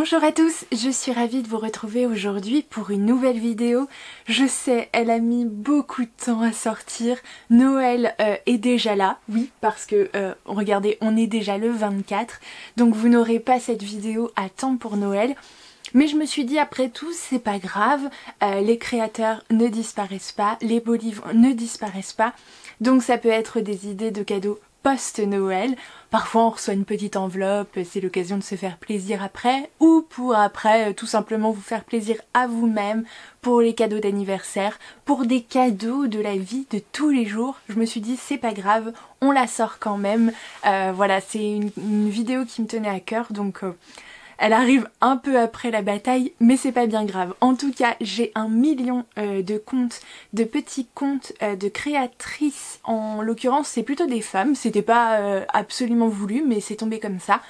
Bonjour à tous, je suis ravie de vous retrouver aujourd'hui pour une nouvelle vidéo. Je sais, elle a mis beaucoup de temps à sortir. Noël est déjà là, oui, parce que regardez, on est déjà le 24, donc vous n'aurez pas cette vidéo à temps pour Noël. Mais je me suis dit, après tout, c'est pas grave, les créateurs ne disparaissent pas, les beaux livres ne disparaissent pas, donc ça peut être des idées de cadeaux post-Noël. Parfois on reçoit une petite enveloppe, c'est l'occasion de se faire plaisir après, ou pour après tout simplement vous faire plaisir à vous-même, pour les cadeaux d'anniversaire, pour des cadeaux de la vie de tous les jours. Je me suis dit c'est pas grave, on la sort quand même. Voilà, c'est une vidéo qui me tenait à cœur, donc elle arrive un peu après la bataille, mais c'est pas bien grave. En tout cas, j'ai 1 million de comptes, de petits comptes de créatrices. En l'occurrence, c'est plutôt des femmes. C'était pas absolument voulu, mais c'est tombé comme ça.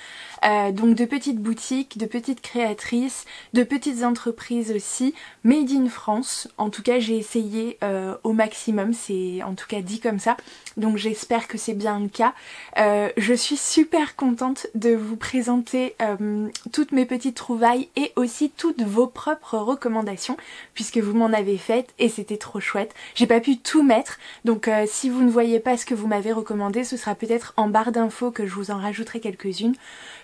Donc de petites boutiques, de petites créatrices, de petites entreprises aussi, made in France. En tout cas, j'ai essayé au maximum, c'est en tout cas dit comme ça. Donc j'espère que c'est bien le cas. Je suis super contente de vous présenter toutes mes petites trouvailles et aussi toutes vos propres recommandations, puisque vous m'en avez faites et c'était trop chouette. J'ai pas pu tout mettre, donc si vous ne voyez pas ce que vous m'avez recommandé, ce sera peut-être en barre d'infos que je vous en rajouterai quelques-unes.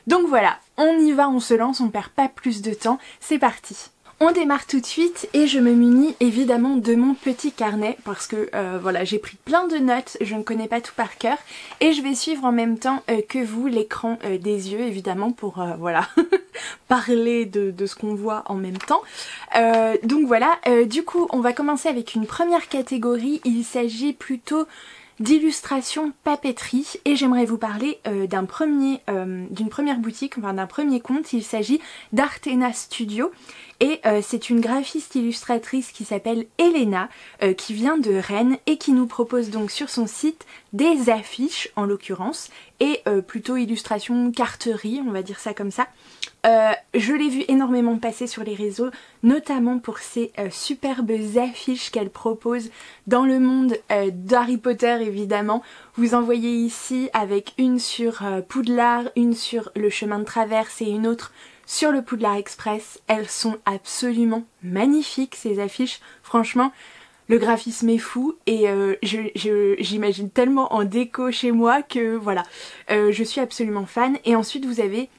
Donc voilà, on y va, on se lance, on perd pas plus de temps, c'est parti. On démarre tout de suite et je me munis évidemment de mon petit carnet parce que voilà, j'ai pris plein de notes, je ne connais pas tout par cœur et je vais suivre en même temps que vous l'écran des yeux évidemment pour voilà parler de ce qu'on voit en même temps. Donc voilà, du coup on va commencer avec une première catégorie, il s'agit plutôt d'illustration papeterie et j'aimerais vous parler d'une première boutique, enfin d'un premier compte. Il s'agit d'Artena Studio et c'est une graphiste illustratrice qui s'appelle Elena qui vient de Rennes et qui nous propose donc sur son site des affiches en l'occurrence et plutôt illustration carterie, on va dire ça comme ça. Je l'ai vu énormément passer sur les réseaux, notamment pour ces superbes affiches qu'elle propose dans le monde d'Harry Potter évidemment. Vous en voyez ici avec une sur Poudlard, une sur le chemin de traverse et une autre sur le Poudlard Express. Elles sont absolument magnifiques ces affiches, franchement. Le graphisme est fou et j'imagine tellement en déco chez moi que voilà, je suis absolument fan. Et ensuite vous avez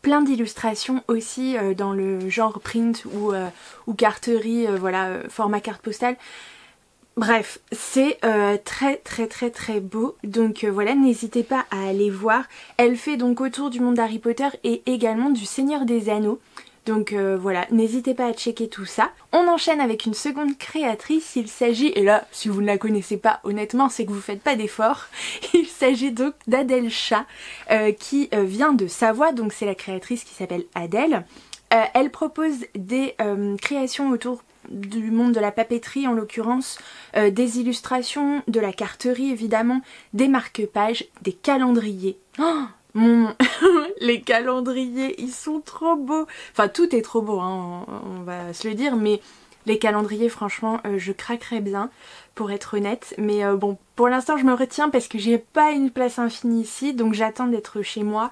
plein d'illustrations aussi dans le genre print ou carterie, voilà, format carte postale. Bref, c'est très beau, donc voilà, n'hésitez pas à aller voir. Elle fait donc autour du monde d'Harry Potter et également du Seigneur des Anneaux. Donc voilà, n'hésitez pas à checker tout ça. On enchaîne avec une seconde créatrice, il s'agit, et là si vous ne la connaissez pas honnêtement c'est que vous faites pas d'efforts, il s'agit donc d'Adèle Chat qui vient de Savoie, donc c'est la créatrice qui s'appelle Adèle. Elle propose des créations autour du monde de la papeterie en l'occurrence, des illustrations, de la carterie évidemment, des marque-pages, des calendriers. Oh, les calendriers ils sont trop beaux, enfin tout est trop beau hein, on va se le dire, mais les calendriers franchement je craquerais bien pour être honnête, mais bon pour l'instant je me retiens parce que j'ai pas une place infinie ici, donc j'attends d'être chez moi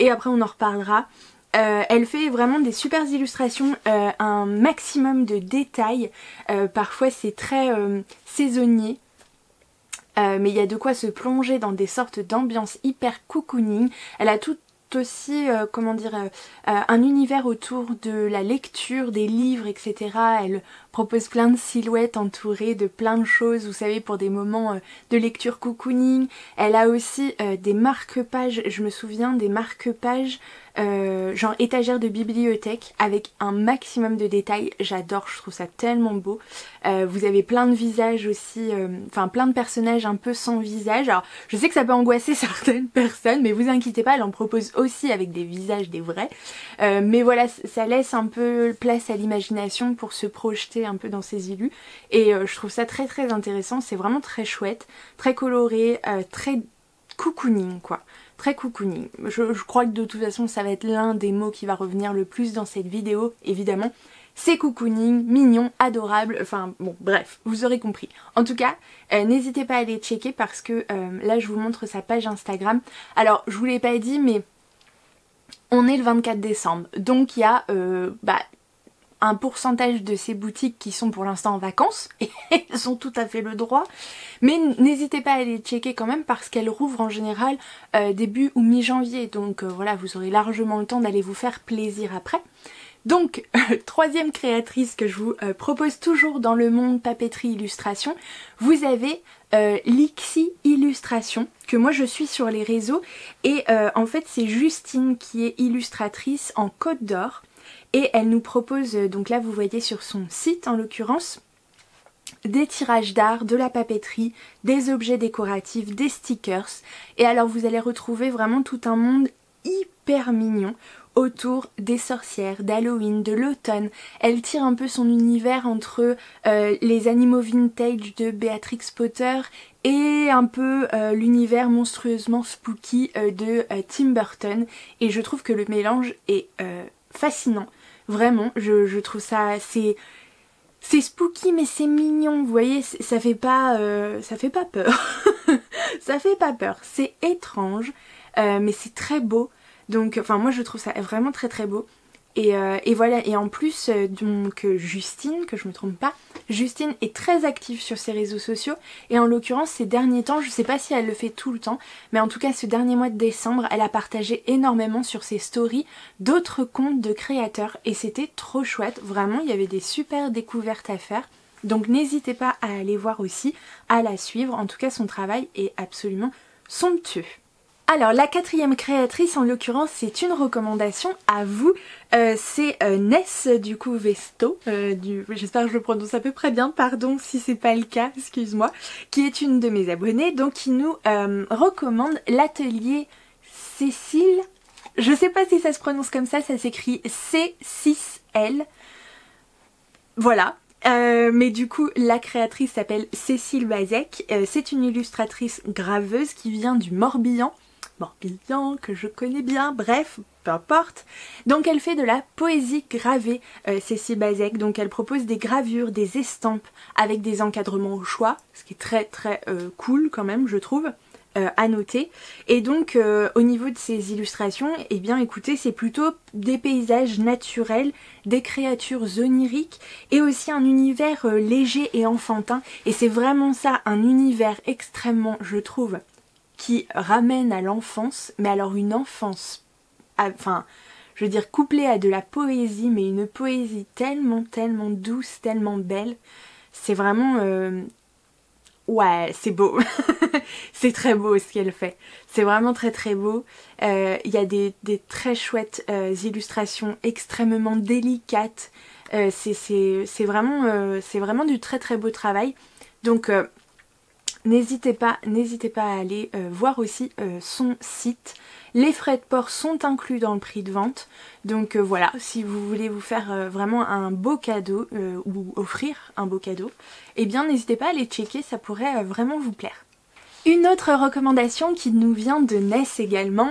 et après on en reparlera. Elle fait vraiment des super illustrations, un maximum de détails, parfois c'est très saisonnier. Mais il y a de quoi se plonger dans des sortes d'ambiance hyper cocooning. Elle a tout aussi, comment dire, un univers autour de la lecture, des livres, etc. Elle propose plein de silhouettes entourées de plein de choses, vous savez, pour des moments de lecture cocooning. Elle a aussi des marque-pages, je me souviens des marque-pages genre étagère de bibliothèque avec un maximum de détails. J'adore, je trouve ça tellement beau. Vous avez plein de visages aussi, enfin plein de personnages un peu sans visage. Alors je sais que ça peut angoisser certaines personnes, mais vous inquiétez pas, elle en propose aussi avec des visages, des vrais. Mais voilà, ça laisse un peu place à l'imagination pour se projeter un peu dans ces illus. Et je trouve ça très intéressant, c'est vraiment très chouette, très coloré, très cocooning quoi. Très cocooning. Je crois que de toute façon ça va être l'un des mots qui va revenir le plus dans cette vidéo, évidemment. C'est cocooning, mignon, adorable, enfin bon bref, vous aurez compris. En tout cas, n'hésitez pas à aller checker parce que là je vous montre sa page Instagram. Alors je vous l'ai pas dit mais On est le 24 décembre, donc il y a un pourcentage de ces boutiques qui sont pour l'instant en vacances, et elles ont tout à fait le droit, mais n'hésitez pas à les checker quand même parce qu'elles rouvrent en général début ou mi-janvier, donc voilà, vous aurez largement le temps d'aller vous faire plaisir après. Donc, troisième créatrice que je vous propose toujours dans le monde papeterie illustration, vous avez Lixi Illustration, que moi je suis sur les réseaux, et en fait c'est Justine qui est illustratrice en Côte d'Or, et elle nous propose, donc là vous voyez sur son site en l'occurrence, des tirages d'art, de la papeterie, des objets décoratifs, des stickers, et alors vous allez retrouver vraiment tout un monde hyper mignon autour des sorcières, d'Halloween, de l'automne. Elle tire un peu son univers entre les animaux vintage de Béatrix Potter et un peu l'univers monstrueusement spooky de Tim Burton, et je trouve que le mélange est fascinant. Vraiment, je trouve ça, c'est spooky mais c'est mignon, vous voyez, ça fait pas peur. Ça fait pas peur, c'est étrange, mais c'est très beau. Donc, enfin moi je trouve ça vraiment très très beau. Et voilà, et en plus, donc Justine, que je me trompe pas, Justine est très active sur ses réseaux sociaux, et en l'occurrence ces derniers temps, je sais pas si elle le fait tout le temps, mais en tout cas ce dernier mois de décembre, elle a partagé énormément sur ses stories d'autres comptes de créateurs, et c'était trop chouette, vraiment il y avait des super découvertes à faire, donc n'hésitez pas à aller voir aussi, à la suivre, en tout cas son travail est absolument somptueux. Alors la quatrième créatrice en l'occurrence c'est une recommandation à vous, c'est Ness du coup Vesto, j'espère que je le prononce à peu près bien, pardon si c'est pas le cas, excuse-moi, qui est une de mes abonnées, donc qui nous recommande l'atelier Cécile, je sais pas si ça se prononce comme ça s'écrit C6L, voilà. Mais du coup la créatrice s'appelle Cécile Bazec, c'est une illustratrice graveuse qui vient du Morbihan, que je connais bien, bref, peu importe. Donc elle fait de la poésie gravée, Cécile Bazec, donc elle propose des gravures, des estampes avec des encadrements au choix, ce qui est très très cool quand même je trouve, à noter. Et donc au niveau de ces illustrations, eh bien écoutez, c'est plutôt des paysages naturels, des créatures oniriques et aussi un univers léger et enfantin, et c'est vraiment ça, un univers extrêmement, je trouve, qui ramène à l'enfance, mais alors une enfance, enfin, je veux dire couplée à de la poésie, mais une poésie tellement, tellement douce, tellement belle, c'est vraiment, ouais, c'est beau, c'est très beau ce qu'elle fait, c'est vraiment très très beau, il y a des très chouettes illustrations extrêmement délicates, c'est vraiment du très très beau travail, donc n'hésitez pas à aller voir aussi son site. Les frais de port sont inclus dans le prix de vente. Donc voilà, si vous voulez vous faire vraiment un beau cadeau ou offrir un beau cadeau, eh bien n'hésitez pas à aller checker, ça pourrait vraiment vous plaire. Une autre recommandation qui nous vient de Ness également,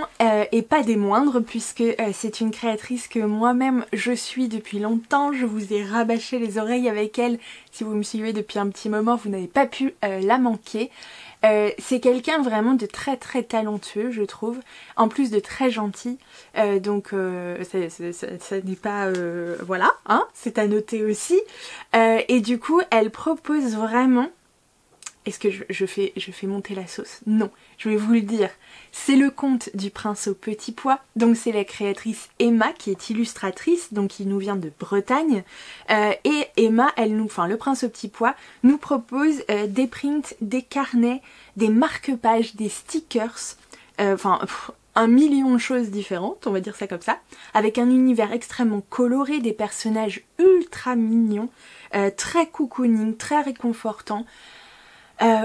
et pas des moindres, puisque c'est une créatrice que moi-même je suis depuis longtemps, je vous ai rabâché les oreilles avec elle, si vous me suivez depuis un petit moment vous n'avez pas pu la manquer. C'est quelqu'un vraiment de très très talentueux je trouve, en plus de très gentil, donc ça n'est pas... voilà, hein, c'est à noter aussi, et du coup elle propose vraiment... Est-ce que je fais monter la sauce? Non, je vais vous le dire. C'est le conte du prince au petit pois. Donc c'est la créatrice Emma qui est illustratrice, donc qui nous vient de Bretagne. Et Emma, le prince au petit pois, nous propose des prints, des carnets, des marque-pages, des stickers, un million de choses différentes, on va dire ça comme ça, avec un univers extrêmement coloré, des personnages ultra mignons, très cocooning, très réconfortant.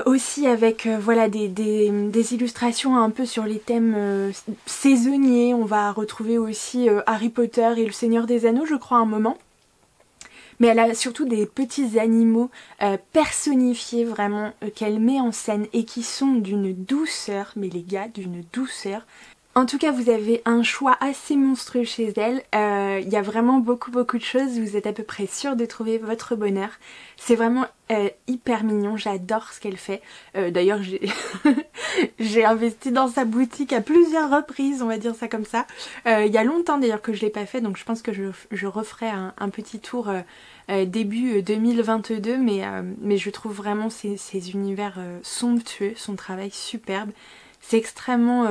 Aussi avec voilà des illustrations un peu sur les thèmes saisonniers. On va retrouver aussi Harry Potter et le Seigneur des Anneaux je crois à un moment. Mais elle a surtout des petits animaux personnifiés vraiment qu'elle met en scène et qui sont d'une douceur, mais les gars, d'une douceur. En tout cas vous avez un choix assez monstrueux chez elle, il y a vraiment beaucoup de choses, vous êtes à peu près sûr de trouver votre bonheur. C'est vraiment hyper mignon, j'adore ce qu'elle fait. D'ailleurs J'ai investi dans sa boutique à plusieurs reprises, on va dire ça comme ça. Il y a longtemps d'ailleurs que je l'ai pas fait, donc je pense que je referai un petit tour début 2022, mais je trouve vraiment ces univers somptueux, son travail superbe. C'est extrêmement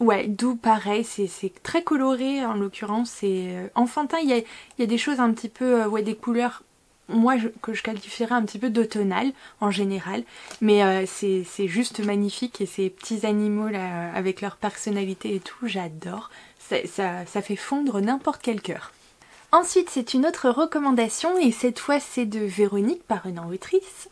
ouais, doux pareil, c'est très coloré en l'occurrence, c'est enfantin, il y a des choses un petit peu, ouais, des couleurs, moi que je qualifierais un petit peu d'automnal en général, mais c'est juste magnifique et ces petits animaux là avec leur personnalité et tout, j'adore, ça fait fondre n'importe quel cœur. Ensuite, c'est une autre recommandation et cette fois c'est de Véronique, parrain autrice,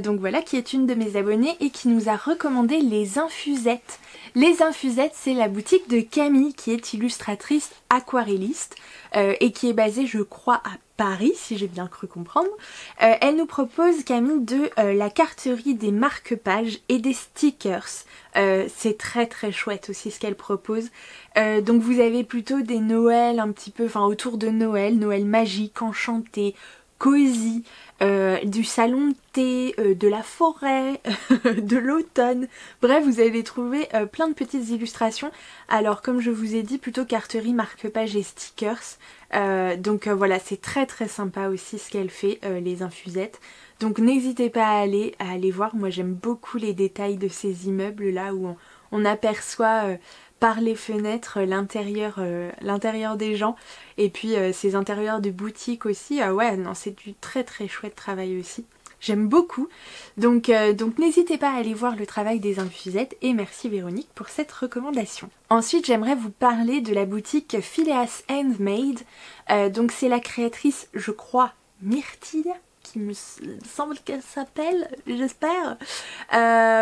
donc voilà, qui est une de mes abonnées et qui nous a recommandé les infusettes. Les infusettes, c'est la boutique de Camille qui est illustratrice aquarelliste et qui est basée, je crois, à Paris, si j'ai bien cru comprendre. Elle nous propose, Camille, de la carterie, des marque-pages et des stickers. C'est très très chouette aussi ce qu'elle propose. Donc vous avez plutôt des Noëls un petit peu, enfin autour de Noël, Noël magique, enchanté, cosy, du salon de thé, de la forêt, de l'automne. Bref, vous allez trouver plein de petites illustrations. Alors comme je vous ai dit, plutôt carterie, marque-page et stickers. Donc voilà, c'est très très sympa aussi ce qu'elle fait, les infusettes. Donc n'hésitez pas à aller voir. Moi j'aime beaucoup les détails de ces immeubles là où on aperçoit par les fenêtres l'intérieur des gens et puis ces intérieurs de boutique aussi. Ouais, non, c'est du très très chouette travail aussi. J'aime beaucoup. Donc n'hésitez pas à aller voir le travail des infusettes et merci Véronique pour cette recommandation. Ensuite, j'aimerais vous parler de la boutique Phileas Handmade. Donc c'est la créatrice, je crois, Myrtille, qui me semble qu'elle s'appelle, j'espère.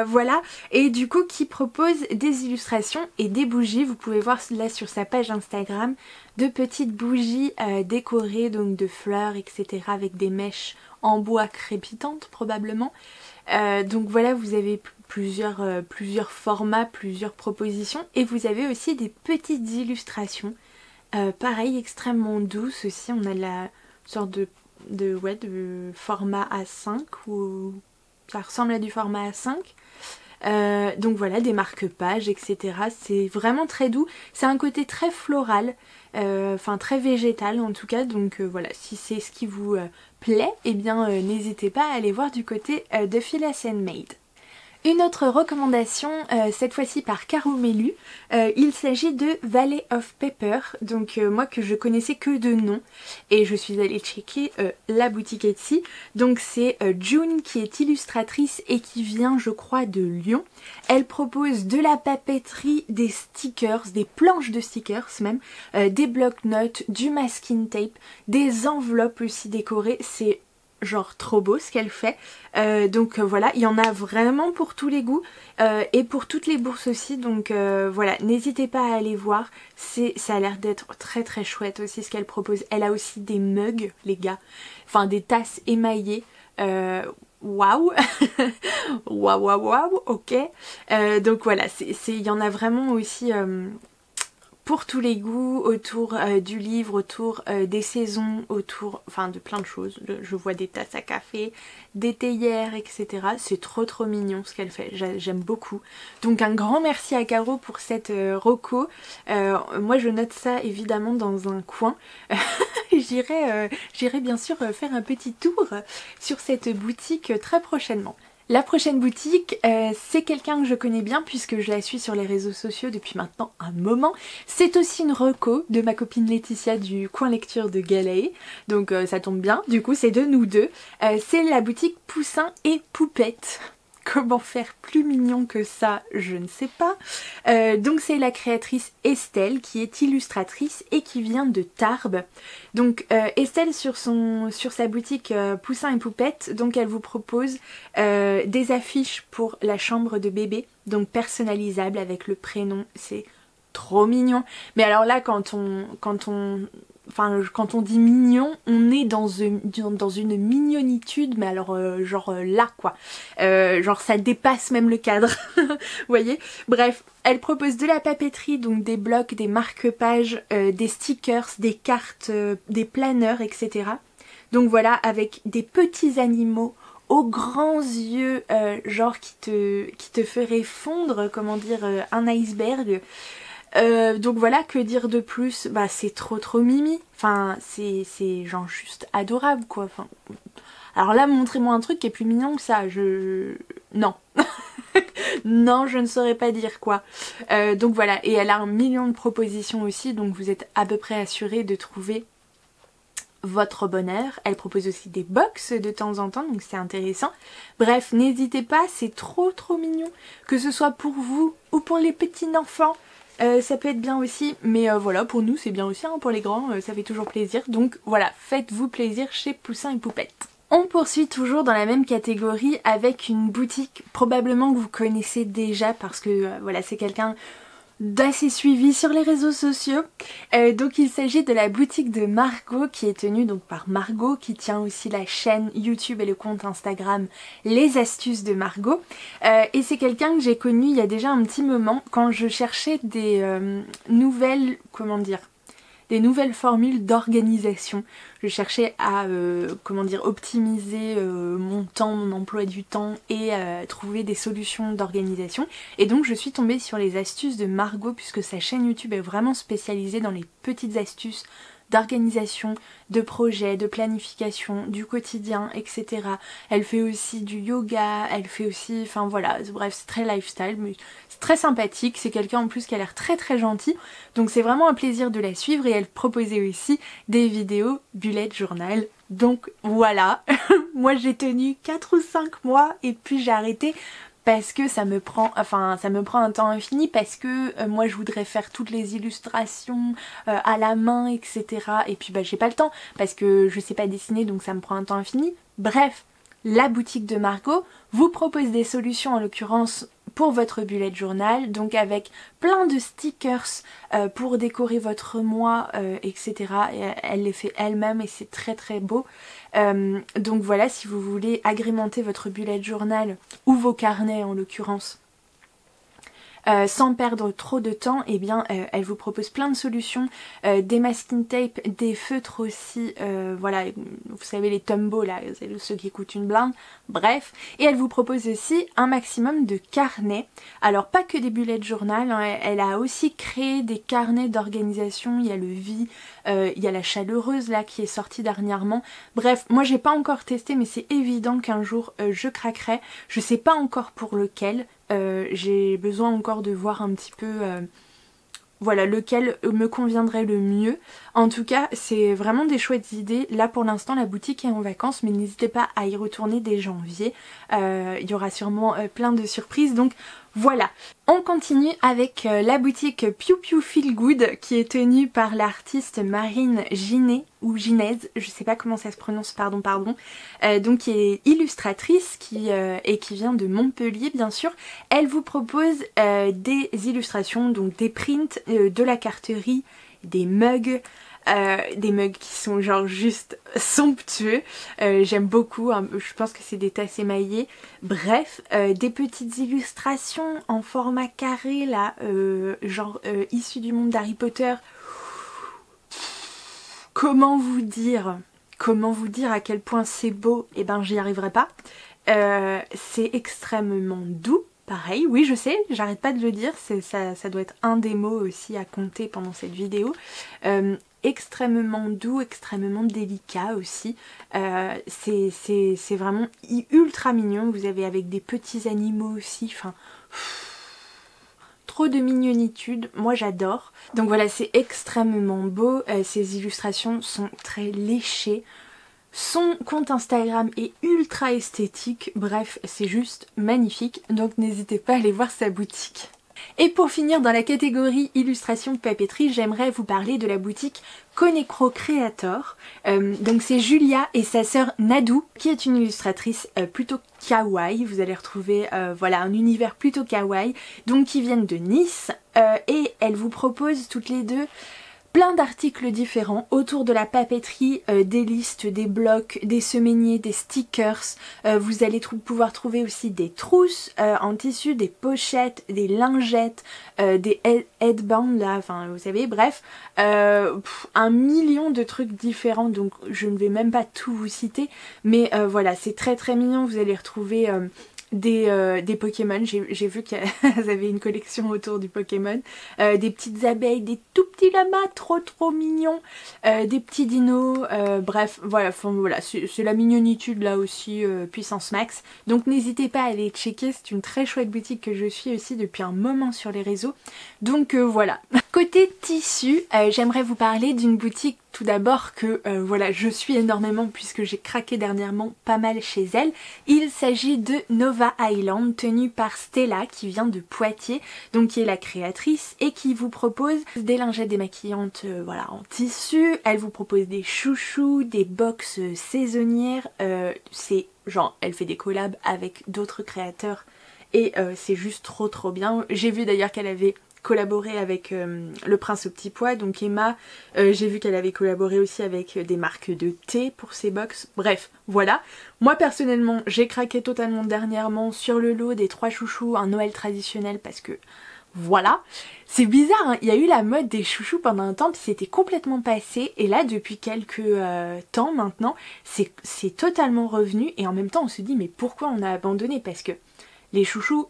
Voilà, et du coup qui propose des illustrations et des bougies. Vous pouvez voir là sur sa page Instagram de petites bougies décorées donc de fleurs, etc. avec des mèches en bois crépitantes probablement. Donc voilà, vous avez plusieurs formats, plusieurs propositions et vous avez aussi des petites illustrations. Pareil, extrêmement douces aussi. On a la sorte de format A5 ou ça ressemble à du format A5. Donc voilà, des marque-pages, etc. C'est vraiment très doux. C'est un côté très floral, enfin très végétal en tout cas. Donc voilà, si c'est ce qui vous plaît, eh bien n'hésitez pas à aller voir du côté de Phileas Handmade. Une autre recommandation, cette fois-ci par Caro Mélu, il s'agit de Valley of Pepper, donc moi que je connaissais que de nom, et je suis allée checker la boutique Etsy. Donc c'est June qui est illustratrice et qui vient je crois de Lyon. Elle propose de la papeterie, des stickers, des planches de stickers même, des bloc-notes, du masking tape, des enveloppes aussi décorées, c'est genre trop beau ce qu'elle fait. Donc voilà, il y en a vraiment pour tous les goûts et pour toutes les bourses aussi. Donc voilà, n'hésitez pas à aller voir. Ça a l'air d'être très très chouette aussi ce qu'elle propose. Elle a aussi des mugs les gars, enfin des tasses émaillées. Waouh. Waouh, ok. Donc voilà, il y en a vraiment aussi pour tous les goûts, autour du livre, autour des saisons, autour enfin de plein de choses. Je vois des tasses à café, des théières, etc. C'est trop trop mignon ce qu'elle fait, j'aime beaucoup. Donc un grand merci à Caro pour cette reco. Moi je note ça évidemment dans un coin. J'irai bien sûr faire un petit tour sur cette boutique très prochainement. La prochaine boutique, c'est quelqu'un que je connais bien puisque je la suis sur les réseaux sociaux depuis maintenant un moment. C'est aussi une reco de ma copine Laetitia du coin lecture de Galae. Donc ça tombe bien, du coup c'est de nous deux. C'est la boutique Poussins et Poupettes. Comment faire plus mignon que ça, je ne sais pas. Donc c'est la créatrice Estelle qui est illustratrice et qui vient de Tarbes. Donc Estelle sur sa boutique Poussins et Poupettes, donc elle vous propose des affiches pour la chambre de bébé, donc personnalisables avec le prénom, c'est trop mignon. Mais alors là quand on dit mignon, on est dans une mignonitude, mais alors genre là quoi. Genre ça dépasse même le cadre, vous voyez. Bref, elle propose de la papeterie, donc des blocs, des marque-pages, des stickers, des cartes, des planeurs, etc. Donc voilà, avec des petits animaux aux grands yeux, genre qui te ferait fondre, comment dire, un iceberg. Donc voilà, que dire de plus? Bah c'est trop mimi, enfin c'est genre juste adorable quoi. Enfin, alors là montrez-moi un truc qui est plus mignon que ça, non. Non, je ne saurais pas dire quoi. Donc voilà, et elle a 1 million de propositions aussi, donc vous êtes à peu près assuré de trouver votre bonheur. Elle propose aussi des box de temps en temps, donc c'est intéressant. Bref, n'hésitez pas, c'est trop mignon, que ce soit pour vous ou pour les petits enfants. Ça peut être bien aussi, mais voilà, pour nous c'est bien aussi, hein, pour les grands, ça fait toujours plaisir. Donc voilà, faites-vous plaisir chez Poussin et Poupette. On poursuit toujours dans la même catégorie avec une boutique probablement que vous connaissez déjà parce que voilà, c'est quelqu'un d'assez suivi sur les réseaux sociaux. Donc il s'agit de la boutique de Margot qui est tenue donc par Margot, qui tient aussi la chaîne YouTube et le compte Instagram Les Astuces de Margot. Et c'est quelqu'un que j'ai connu il y a déjà un petit moment quand je cherchais des nouvelles, comment dire, des nouvelles formules d'organisation. Je cherchais à comment dire, optimiser mon temps, mon emploi du temps et trouver des solutions d'organisation. Et donc je suis tombée sur les astuces de Margot puisque sa chaîne YouTube est vraiment spécialisée dans les petites astuces d'organisation, de projets, de planification, du quotidien, etc. Elle fait aussi du yoga, elle fait aussi, enfin voilà, bref, c'est très lifestyle, mais c'est très sympathique, c'est quelqu'un en plus qui a l'air très gentil, donc c'est vraiment un plaisir de la suivre et elle proposait aussi des vidéos bullet journal. Donc voilà, moi j'ai tenu 4 ou 5 mois et puis j'ai arrêté parce que ça me prend un temps infini, parce que moi je voudrais faire toutes les illustrations à la main, etc. Et puis bah j'ai pas le temps parce que je sais pas dessiner, donc ça me prend un temps infini. Bref, la boutique de Margot vous propose des solutions, en l'occurrence pour votre bullet journal, donc avec plein de stickers pour décorer votre mois, etc. Et elle les fait elle-même et c'est très beau. Donc voilà, si vous voulez agrémenter votre bullet journal ou vos carnets en l'occurrence, sans perdre trop de temps, et bien elle vous propose plein de solutions, des masking tape, des feutres aussi, voilà, vous savez les Tombow là, ceux qui coûtent une blinde, bref, et elle vous propose aussi un maximum de carnets, alors pas que des bullet journal, hein, elle a aussi créé des carnets d'organisation, il y a le Vie, il y a la Chaleureuse là qui est sortie dernièrement, bref, moi j'ai pas encore testé mais c'est évident qu'un jour je craquerai, je sais pas encore pour lequel, j'ai besoin encore de voir un petit peu voilà lequel me conviendrait le mieux. En tout cas c'est vraiment des chouettes idées. Là pour l'instant la boutique est en vacances mais n'hésitez pas à y retourner dès janvier. Il y aura sûrement plein de surprises, donc voilà. On continue avec la boutique Piu Piu Feel Good qui est tenue par l'artiste Marine Ginet ou Ginez, je sais pas comment ça se prononce, pardon, donc qui est illustratrice et qui vient de Montpellier bien sûr. Elle vous propose des illustrations, donc des prints, de la carterie, des mugs qui sont genre juste somptueux, j'aime beaucoup, hein, je pense que c'est des tasses émaillées, bref, des petites illustrations en format carré là, genre issues du monde d'Harry Potter. Comment vous dire à quel point c'est beau? Eh ben j'y arriverai pas. C'est extrêmement doux. Pareil, oui je sais, j'arrête pas de le dire, ça doit être un des mots aussi à compter pendant cette vidéo. Extrêmement doux, extrêmement délicat aussi. C'est vraiment ultra mignon, vous avez avec des petits animaux aussi, enfin... Trop de mignonitude, moi j'adore. Donc voilà, c'est extrêmement beau, ces illustrations sont très léchées. Son compte Instagram est ultra esthétique, bref c'est juste magnifique, donc n'hésitez pas à aller voir sa boutique. Et pour finir dans la catégorie illustration papeterie, j'aimerais vous parler de la boutique Konecro Creator. Donc c'est Julia et sa sœur Nadou qui est une illustratrice plutôt kawaii. Vous allez retrouver voilà un univers plutôt kawaii, donc qui viennent de Nice et elles vous proposent toutes les deux plein d'articles différents autour de la papeterie, des listes, des blocs, des semainiers, des stickers. Vous allez pouvoir trouver aussi des trousses en tissu, des pochettes, des lingettes, des headbands là, enfin vous savez, bref, un million de trucs différents, donc je ne vais même pas tout vous citer, mais voilà, c'est très très mignon. Vous allez retrouver des Pokémon, j'ai vu qu'elles avaient une collection autour du Pokémon, des petites abeilles, des tout petits lamas trop mignons, des petits dinos, bref voilà, c'est la mignonitude là aussi, puissance max. Donc n'hésitez pas à aller checker, c'est une très chouette boutique que je suis aussi depuis un moment sur les réseaux, donc voilà. Côté tissu, j'aimerais vous parler d'une boutique tout d'abord que voilà, je suis énormément puisque j'ai craqué dernièrement pas mal chez elle. Il s'agit de Nova Island, tenue par Stella qui vient de Poitiers, donc qui est la créatrice et qui vous propose des lingettes démaquillantes voilà, en tissu. Elle vous propose des chouchous, des box saisonnières, c'est genre elle fait des collabs avec d'autres créateurs et c'est juste trop bien. J'ai vu d'ailleurs qu'elle avait collaboré avec le Prince au petit pois, donc Emma, j'ai vu qu'elle avait collaboré aussi avec des marques de thé pour ses box, bref, voilà. Moi personnellement, j'ai craqué totalement dernièrement sur le lot des 3 chouchous, un Noël traditionnel, parce que voilà. C'est bizarre, hein, il y a eu la mode des chouchous pendant un temps, puis c'était complètement passé, et là depuis quelques temps maintenant, c'est totalement revenu, et en même temps on se dit mais pourquoi on a abandonné, parce que les chouchous,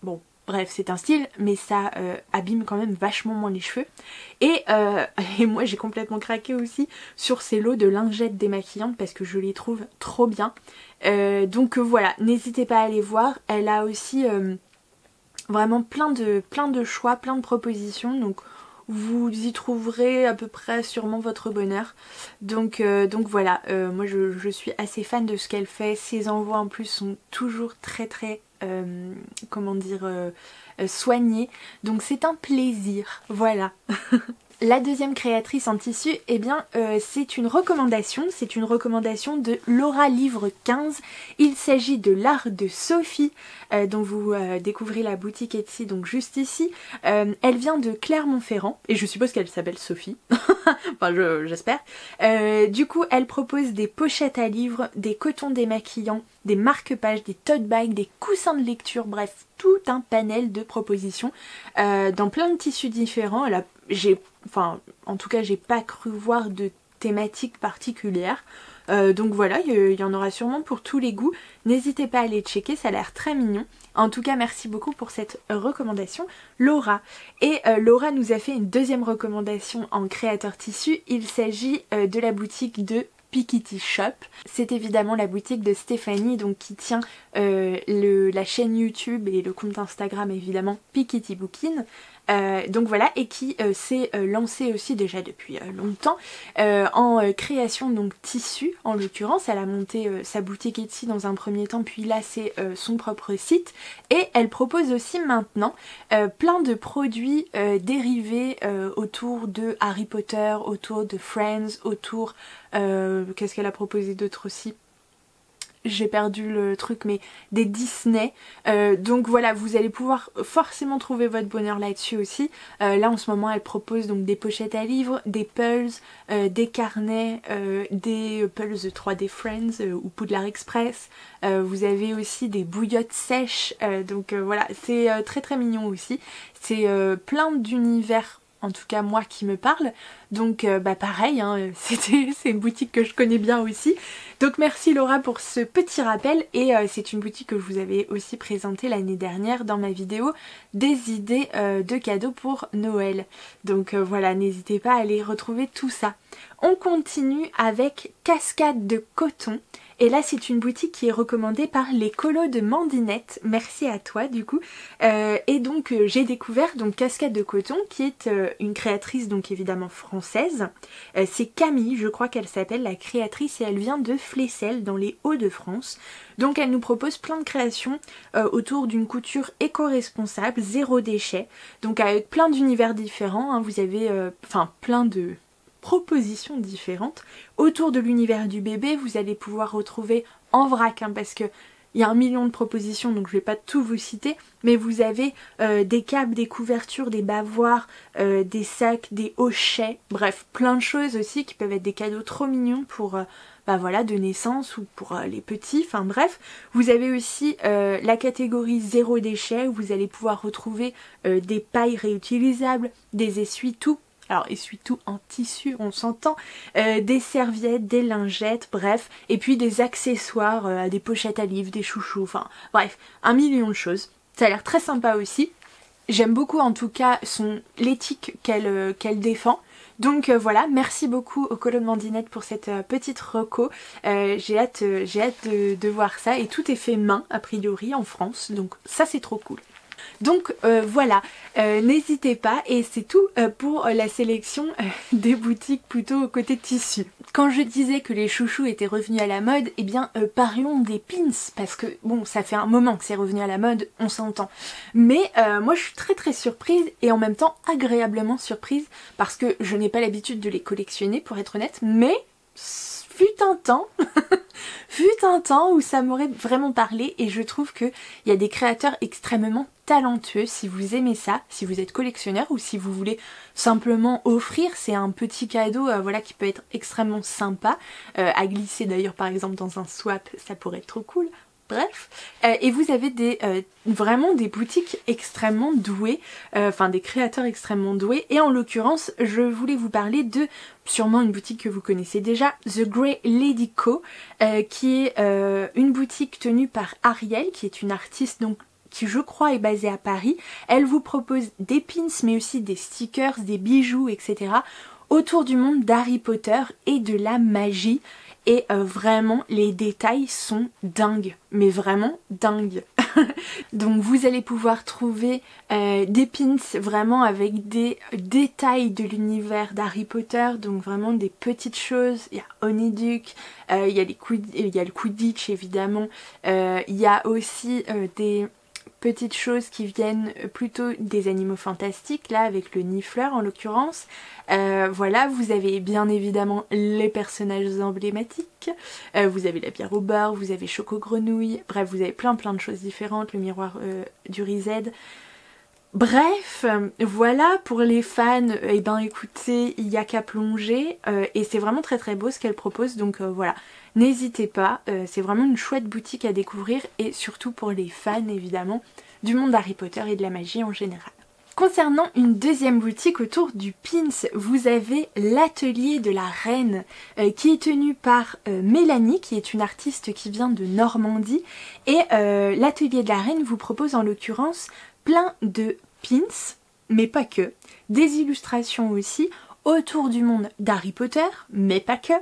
bon, bref, c'est un style, mais ça abîme quand même vachement moins les cheveux. Et moi j'ai complètement craqué aussi sur ces lots de lingettes démaquillantes parce que je les trouve trop bien. Donc voilà, n'hésitez pas à aller voir. Elle a aussi vraiment plein de choix, plein de propositions. Donc vous y trouverez à peu près sûrement votre bonheur. Donc voilà, moi je suis assez fan de ce qu'elle fait. Ses envois en plus sont toujours très comment dire, soignés, donc c'est un plaisir, voilà. La deuxième créatrice en tissu, eh bien c'est une recommandation de Laura Livre 15. Il s'agit de l'art de Sophie, dont vous découvrez la boutique Etsy, donc juste ici. Elle vient de Clermont-Ferrand, et je suppose qu'elle s'appelle Sophie, enfin j'espère. Du coup elle propose des pochettes à livres, des cotons démaquillants, des marque-pages, des tote bags, des coussins de lecture, bref, tout un panel de propositions dans plein de tissus différents. En tout cas j'ai pas cru voir de thématique particulière, donc voilà, il y en aura sûrement pour tous les goûts. N'hésitez pas à aller checker, ça a l'air très mignon. En tout cas merci beaucoup pour cette recommandation Laura. Et Laura nous a fait une deuxième recommandation en créateur tissu. Il s'agit de la boutique de Pikitty Shop. C'est évidemment la boutique de Stéphanie, donc qui tient la chaîne YouTube et le compte Instagram évidemment Pikitty Bookin. Donc voilà, et qui s'est lancée aussi déjà depuis longtemps en création donc tissu en l'occurrence. Elle a monté sa boutique Etsy dans un premier temps, puis là c'est son propre site, et elle propose aussi maintenant plein de produits dérivés autour de Harry Potter, autour de Friends, autour qu'est-ce qu'elle a proposé d'autre aussi, j'ai perdu le truc, mais des Disney. Donc voilà, vous allez pouvoir forcément trouver votre bonheur là-dessus aussi. Là en ce moment elle propose donc des pochettes à livres, des pulls, des carnets, des pulls 3D Friends ou Poudlard Express. Vous avez aussi des bouillottes sèches. Donc voilà, c'est très mignon aussi. C'est plein d'univers, en tout cas moi qui me parle, donc pareil, hein, c'est une boutique que je connais bien aussi. Donc merci Laura pour ce petit rappel, et c'est une boutique que je vous avais aussi présentée l'année dernière dans ma vidéo des idées de cadeaux pour Noël. Donc voilà, n'hésitez pas à aller retrouver tout ça. On continue avec Cascade de Coton. Et là c'est une boutique qui est recommandée par les colos de Mandinette, merci à toi du coup. Et donc j'ai découvert donc Cascade de Coton, qui est une créatrice donc évidemment française. C'est Camille, je crois qu'elle s'appelle, la créatrice, et elle vient de Flesselles dans les Hauts-de-France. Donc elle nous propose plein de créations autour d'une couture éco-responsable, zéro déchet, donc avec plein d'univers différents, hein. Vous avez plein de propositions différentes. Autour de l'univers du bébé, vous allez pouvoir retrouver en vrac, hein, parce que il y a 1 million de propositions donc je vais pas tout vous citer, mais vous avez des capes, des couvertures, des bavoirs, des sacs, des hochets, bref plein de choses aussi qui peuvent être des cadeaux trop mignons pour bah voilà, de naissance ou pour les petits, enfin bref. Vous avez aussi la catégorie zéro déchet où vous allez pouvoir retrouver des pailles réutilisables, des essuie-tout, alors essuie-tout en tissu on s'entend, des serviettes, des lingettes, bref, et puis des accessoires, des pochettes à livres, des chouchous, enfin bref, 1 million de choses. Ça a l'air très sympa aussi. J'aime beaucoup en tout cas l'éthique qu'elle défend. Donc voilà, merci beaucoup au Colo de Mandinette pour cette petite reco. J'ai hâte de voir ça et tout est fait main a priori en France, donc ça c'est trop cool. Donc voilà, n'hésitez pas et c'est tout pour la sélection des boutiques plutôt côté tissu. Quand je disais que les chouchous étaient revenus à la mode, eh bien parlons des pins parce que bon ça fait un moment que c'est revenu à la mode, on s'entend. Mais moi je suis très surprise et en même temps agréablement surprise parce que je n'ai pas l'habitude de les collectionner pour être honnête, mais fut un temps où ça m'aurait vraiment parlé et je trouve qu'il y a des créateurs extrêmement talentueux si vous aimez ça, si vous êtes collectionneur ou si vous voulez simplement offrir, c'est un petit cadeau voilà, qui peut être extrêmement sympa à glisser d'ailleurs par exemple dans un swap, ça pourrait être trop cool. Bref, et vous avez vraiment des boutiques extrêmement douées, enfin des créateurs extrêmement doués, et en l'occurrence je voulais vous parler de sûrement une boutique que vous connaissez déjà, The Grey Lady Co, qui est une boutique tenue par Ariel, qui est une artiste donc qui je crois est basée à Paris. Elle vous propose des pins mais aussi des stickers, des bijoux, etc. autour du monde d'Harry Potter et de la magie. Et vraiment les détails sont dingues, mais vraiment dingues. Donc vous allez pouvoir trouver des pins vraiment avec des détails de l'univers d'Harry Potter, donc vraiment des petites choses. Il y a Honeydukes, il y a le Quidditch évidemment, il y a aussi des petites choses qui viennent plutôt des animaux fantastiques, là avec le Niffleur en l'occurrence. Voilà, vous avez bien évidemment les personnages emblématiques, vous avez la bière au beurre, vous avez Choco Grenouille, bref vous avez plein de choses différentes, le miroir du Rized. Bref, voilà pour les fans, et ben écoutez, il y a qu'à plonger et c'est vraiment très beau ce qu'elle propose, donc voilà, n'hésitez pas, c'est vraiment une chouette boutique à découvrir et surtout pour les fans évidemment du monde d'Harry Potter et de la magie en général. Concernant une deuxième boutique autour du pins, vous avez l'atelier de la reine qui est tenu par Mélanie, qui est une artiste qui vient de Normandie, et l'atelier de la reine vous propose en l'occurrence plein de pins, mais pas que, des illustrations aussi autour du monde d'Harry Potter, mais pas que,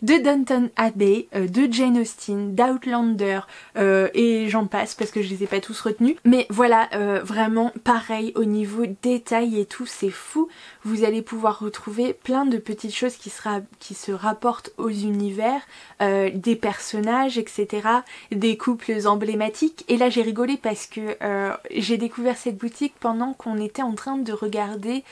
de Downton Abbey, de Jane Austen, d'Outlander, et j'en passe parce que je les ai pas tous retenus. Mais voilà, vraiment pareil au niveau détail et tout, c'est fou. Vous allez pouvoir retrouver plein de petites choses qui se rapportent aux univers, des personnages, etc. Des couples emblématiques. Et là j'ai rigolé parce que j'ai découvert cette boutique pendant qu'on était en train de regarder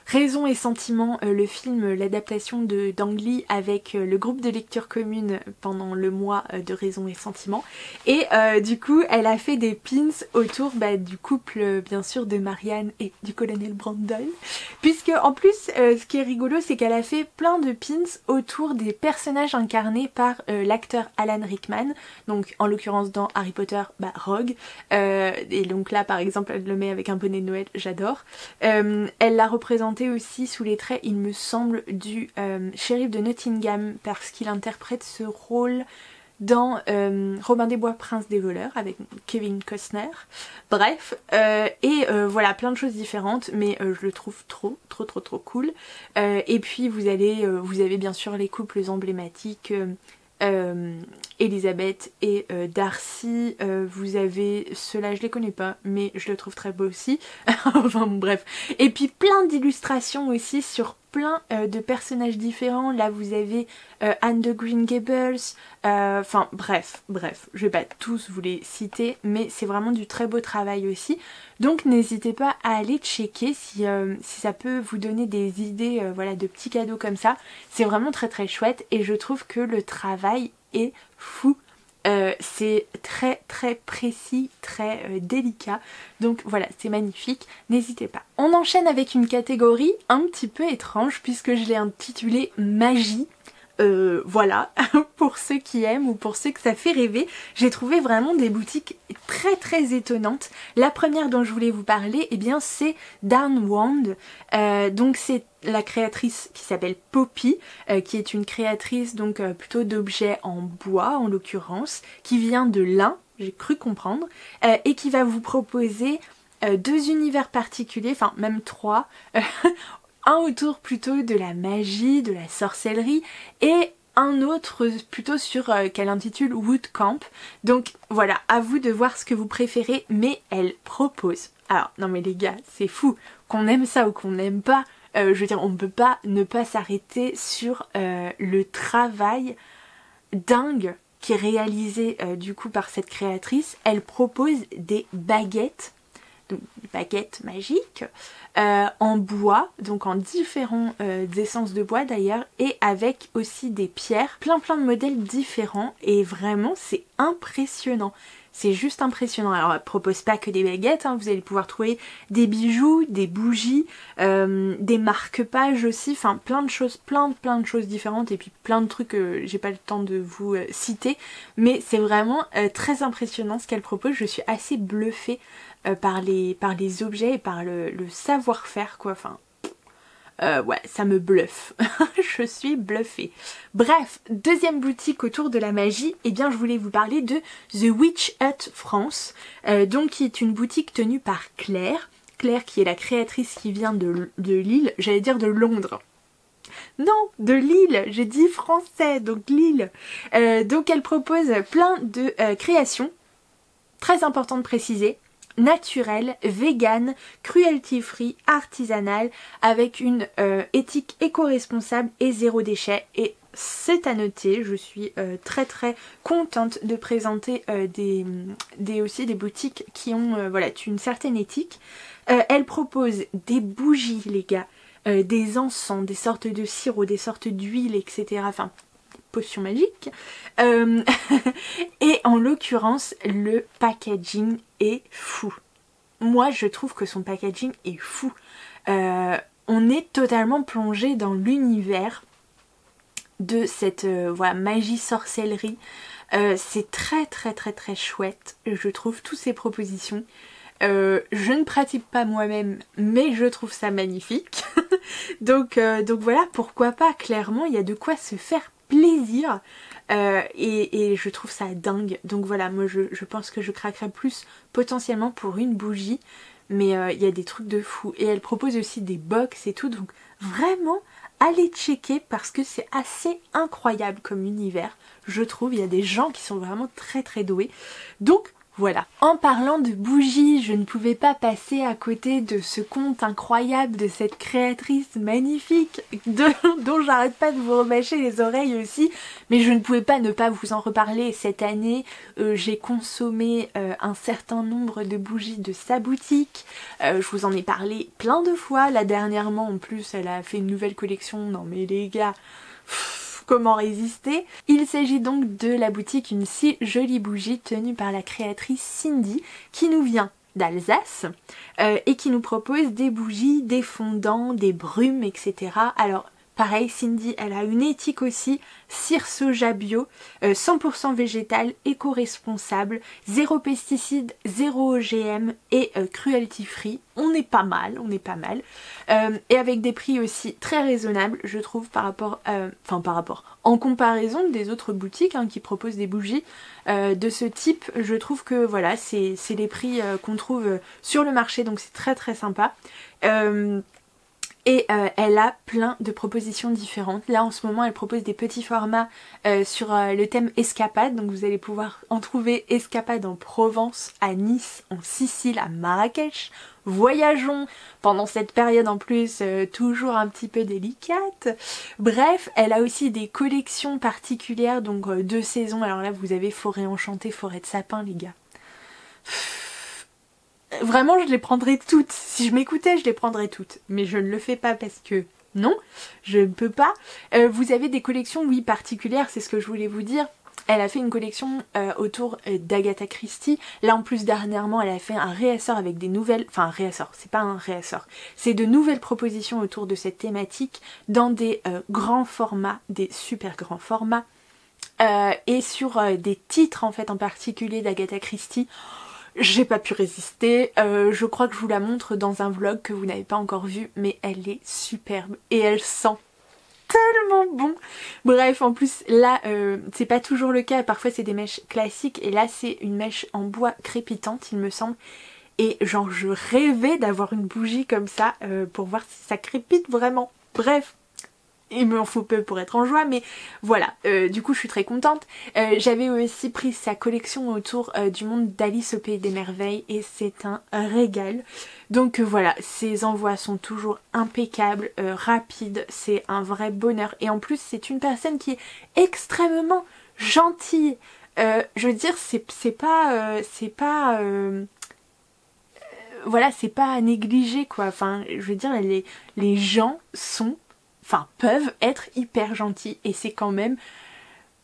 Raison et Sentiment, le film, l'adaptation d'Ang Lee avec le groupe de lecture commune pendant le mois de Raison et Sentiment. Et du coup, elle a fait des pins autour du couple, bien sûr, de Marianne et du colonel Brandon. Puisque, en plus, ce qui est rigolo, c'est qu'elle a fait plein de pins autour des personnages incarnés par l'acteur Alan Rickman. Donc, en l'occurrence, dans Harry Potter, Rogue. Et donc là, par exemple, elle le met avec un bonnet de Noël, j'adore. Elle l'a représenté aussi sous les traits, il me semble, du shérif de Nottingham parce qu'il interprète ce rôle dans Robin des Bois, Prince des voleurs avec Kevin Costner. Bref, voilà, plein de choses différentes, mais je le trouve trop cool. Et puis vous avez bien sûr les couples emblématiques, Elisabeth et Darcy, vous avez ceux-là, je les connais pas mais je le trouve très beau aussi. Enfin bon, bref, et puis plein d'illustrations aussi sur plein de personnages différents. Là vous avez Anne de Green Gables, enfin bref, je vais pas tous vous les citer, mais c'est vraiment du très beau travail aussi. Donc n'hésitez pas à aller checker si ça peut vous donner des idées voilà, de petits cadeaux comme ça. C'est vraiment très chouette et je trouve que le travail est fou. c'est très très précis, très délicat, donc voilà, c'est magnifique, n'hésitez pas. On enchaîne avec une catégorie un petit peu étrange puisque je l'ai intitulée magie. Voilà, pour ceux qui aiment ou pour ceux que ça fait rêver, j'ai trouvé vraiment des boutiques très très étonnantes. La première dont je voulais vous parler, eh bien c'est Downwand. Donc c'est la créatrice qui s'appelle Poppy, qui est une créatrice donc plutôt d'objets en bois en l'occurrence, qui vient de l'Ain, j'ai cru comprendre, et qui va vous proposer deux univers particuliers, enfin même trois, un autour plutôt de la magie, de la sorcellerie, et un autre plutôt sur qu'elle intitule Wood Camp. Donc voilà, à vous de voir ce que vous préférez, mais elle propose. Alors non mais les gars, c'est fou, qu'on aime ça ou qu'on n'aime pas, je veux dire on ne peut pas ne pas s'arrêter sur le travail dingue qui est réalisé du coup par cette créatrice. Elle propose des baguettes, donc des baguettes magiques, en bois, donc en différents essences de bois d'ailleurs, et avec aussi des pierres, plein de modèles différents, et vraiment c'est impressionnant. C'est juste impressionnant. Alors elle propose pas que des baguettes, hein, vous allez pouvoir trouver des bijoux, des bougies, des marque-pages aussi, enfin plein de choses, plein de choses différentes, et puis plein de trucs que j'ai pas le temps de vous citer, mais c'est vraiment très impressionnant ce qu'elle propose. Je suis assez bluffée par les objets et par le savoir-faire quoi, enfin ouais, ça me bluffe. Je suis bluffée. Bref, deuxième boutique autour de la magie, eh bien je voulais vous parler de The Witch Hut France, donc qui est une boutique tenue par Claire. Claire qui est la créatrice qui vient de Lille, j'allais dire de Londres. Non, de Lille, j'ai dit français, donc Lille. Donc elle propose plein de créations, très important de préciser, naturel, vegan, cruelty free, artisanal, avec une éthique éco-responsable et zéro déchet. Et c'est à noter, je suis très contente de présenter aussi des boutiques qui ont voilà, une certaine éthique. Elle propose des bougies les gars, des encens, des sortes de sirop, des sortes d'huile, etc. Enfin, potion magique. Et en l'occurrence, le packaging est fou. Moi, je trouve que son packaging est fou. On est totalement plongé dans l'univers de cette voilà, magie sorcellerie. C'est très chouette, je trouve, toutes ces propositions. Je ne pratique pas moi-même, mais je trouve ça magnifique. donc voilà, pourquoi pas, clairement, il y a de quoi se faire plaisir. Et je trouve ça dingue. Donc voilà, moi je pense que je craquerais plus potentiellement pour une bougie, mais il y a des trucs de fou. Et elle propose aussi des box et tout, donc vraiment allez checker parce que c'est assez incroyable comme univers, je trouve. Il y a des gens qui sont vraiment très doués. Donc voilà. En parlant de bougies, je ne pouvais pas passer à côté de ce conte incroyable de cette créatrice magnifique dont j'arrête pas de vous remâcher les oreilles aussi, mais je ne pouvais pas ne pas vous en reparler. Cette année, j'ai consommé un certain nombre de bougies de sa boutique. Je vous en ai parlé plein de fois. Là dernièrement, en plus, elle a fait une nouvelle collection. Non mais les gars... Comment résister? Il s'agit donc de la boutique Une si jolie bougie tenue par la créatrice Cindy qui nous vient d'Alsace et qui nous propose des bougies, des fondants, des brumes, etc. Alors pareil, Cindy, elle a une éthique aussi, cire soja bio, 100% végétal, éco-responsable, zéro pesticide, zéro OGM et cruelty free. On est pas mal, et avec des prix aussi très raisonnables, je trouve, en comparaison des autres boutiques hein, qui proposent des bougies de ce type. Je trouve que voilà, c'est les prix qu'on trouve sur le marché, donc c'est très sympa. Et elle a plein de propositions différentes. Là en ce moment elle propose des petits formats sur le thème escapade. Donc vous allez pouvoir en trouver escapade en Provence, à Nice, en Sicile, à Marrakech. Voyageons pendant cette période en plus toujours un petit peu délicate. Bref, elle a aussi des collections particulières, donc de saison. Alors là vous avez forêt enchantée, forêt de sapin les gars. Vraiment je les prendrais toutes, si je m'écoutais je les prendrais toutes, mais je ne le fais pas parce que non, je ne peux pas. Vous avez des collections oui particulières, c'est ce que je voulais vous dire, Elle a fait une collection autour d'Agatha Christie. Là en plus dernièrement elle a fait un réassort avec des nouvelles, enfin un réassort, c'est pas un réassort, c'est de nouvelles propositions autour de cette thématique dans des grands formats, des super grands formats et sur des titres en fait en particulier d'Agatha Christie. J'ai pas pu résister, je crois que je vous la montre dans un vlog que vous n'avez pas encore vu, mais elle est superbe et elle sent tellement bon. Bref, en plus là c'est pas toujours le cas, parfois c'est des mèches classiques et là c'est une mèche en bois crépitante il me semble, et genre je rêvais d'avoir une bougie comme ça pour voir si ça crépite vraiment. Bref, il m'en faut peu pour être en joie, mais voilà, du coup je suis très contente. J'avais aussi pris sa collection autour du monde d'Alice au Pays des Merveilles et c'est un régal. Donc voilà, ses envois sont toujours impeccables, rapides, c'est un vrai bonheur. Et en plus c'est une personne qui est extrêmement gentille. Je veux dire, voilà, c'est pas à négliger quoi. Enfin, je veux dire, les gens peuvent être hyper gentils et c'est quand même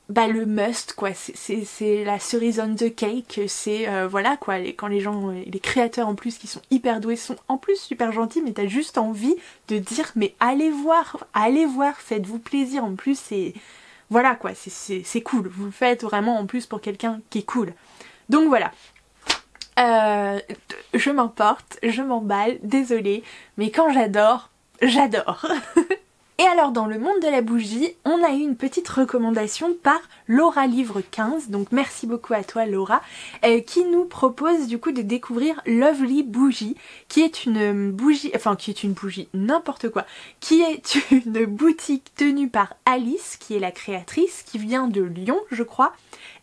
le must quoi, c'est la cerise on the cake, c'est voilà quoi, quand les gens, les créateurs en plus qui sont hyper doués sont en plus super gentils, mais t'as juste envie de dire mais allez voir, faites-vous plaisir, en plus c'est voilà quoi, c'est cool, vous le faites vraiment en plus pour quelqu'un qui est cool. Donc voilà. Je m'emporte, je m'emballe, désolée, mais quand j'adore, j'adore. Et alors dans le monde de la bougie, on a eu une petite recommandation par Laura Livre 15, donc merci beaucoup à toi Laura, qui nous propose du coup de découvrir Lovely Bougie, qui est une bougie, n'importe quoi, qui est une boutique tenue par Alice, qui est la créatrice, qui vient de Lyon je crois,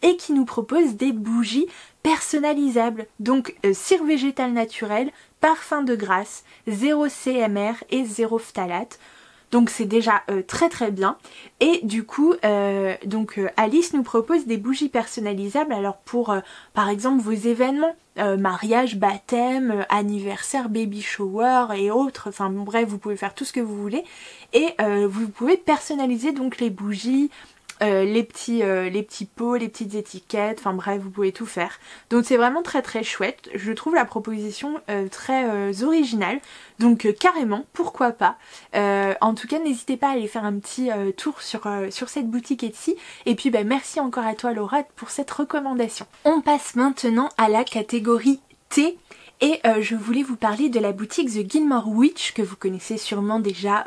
et qui nous propose des bougies personnalisables, donc cire végétale naturelle, parfum de grâce, 0 CMR et 0 phtalate. Donc c'est déjà très très bien. Et du coup, Alice nous propose des bougies personnalisables. Alors pour par exemple vos événements, mariage, baptême, anniversaire, baby shower et autres. Enfin bon, bref, vous pouvez faire tout ce que vous voulez. Et vous pouvez personnaliser donc les bougies, les petits pots, les petites étiquettes, enfin bref, vous pouvez tout faire. Donc c'est vraiment très très chouette. Je trouve la proposition très originale. Donc carrément, pourquoi pas. En tout cas, n'hésitez pas à aller faire un petit tour sur cette boutique Etsy. Et puis merci encore à toi Laura pour cette recommandation. On passe maintenant à la catégorie thé. Et je voulais vous parler de la boutique The Gilmore Witch, que vous connaissez sûrement déjà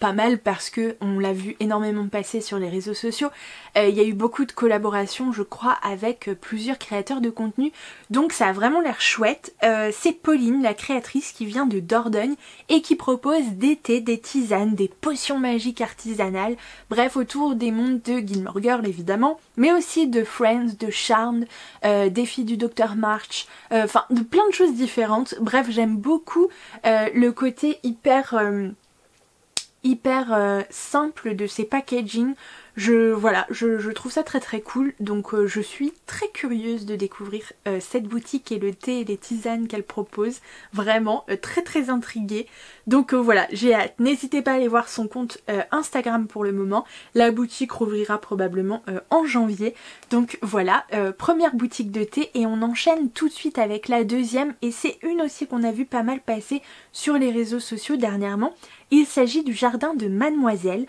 pas mal parce que on l'a vu énormément passer sur les réseaux sociaux. Il y a eu beaucoup de collaborations je crois avec plusieurs créateurs de contenu, donc ça a vraiment l'air chouette. C'est Pauline, la créatrice, qui vient de Dordogne et qui propose des thés, des tisanes, des potions magiques artisanales, bref autour des mondes de Gilmore Girl évidemment, mais aussi de Friends, de Charmed, des filles du Dr March, enfin de plein de choses différentes. Bref, j'aime beaucoup le côté hyper simple de ces packaging. Je trouve ça très très cool, donc je suis très curieuse de découvrir cette boutique et le thé et les tisanes qu'elle propose, vraiment très très intriguée. Donc voilà, j'ai hâte. N'hésitez pas à aller voir son compte Instagram pour le moment. La boutique rouvrira probablement en janvier. Donc voilà, première boutique de thé, et on enchaîne tout de suite avec la deuxième, et c'est une aussi qu'on a vu pas mal passer sur les réseaux sociaux dernièrement. Il s'agit du jardin de Mademoiselle,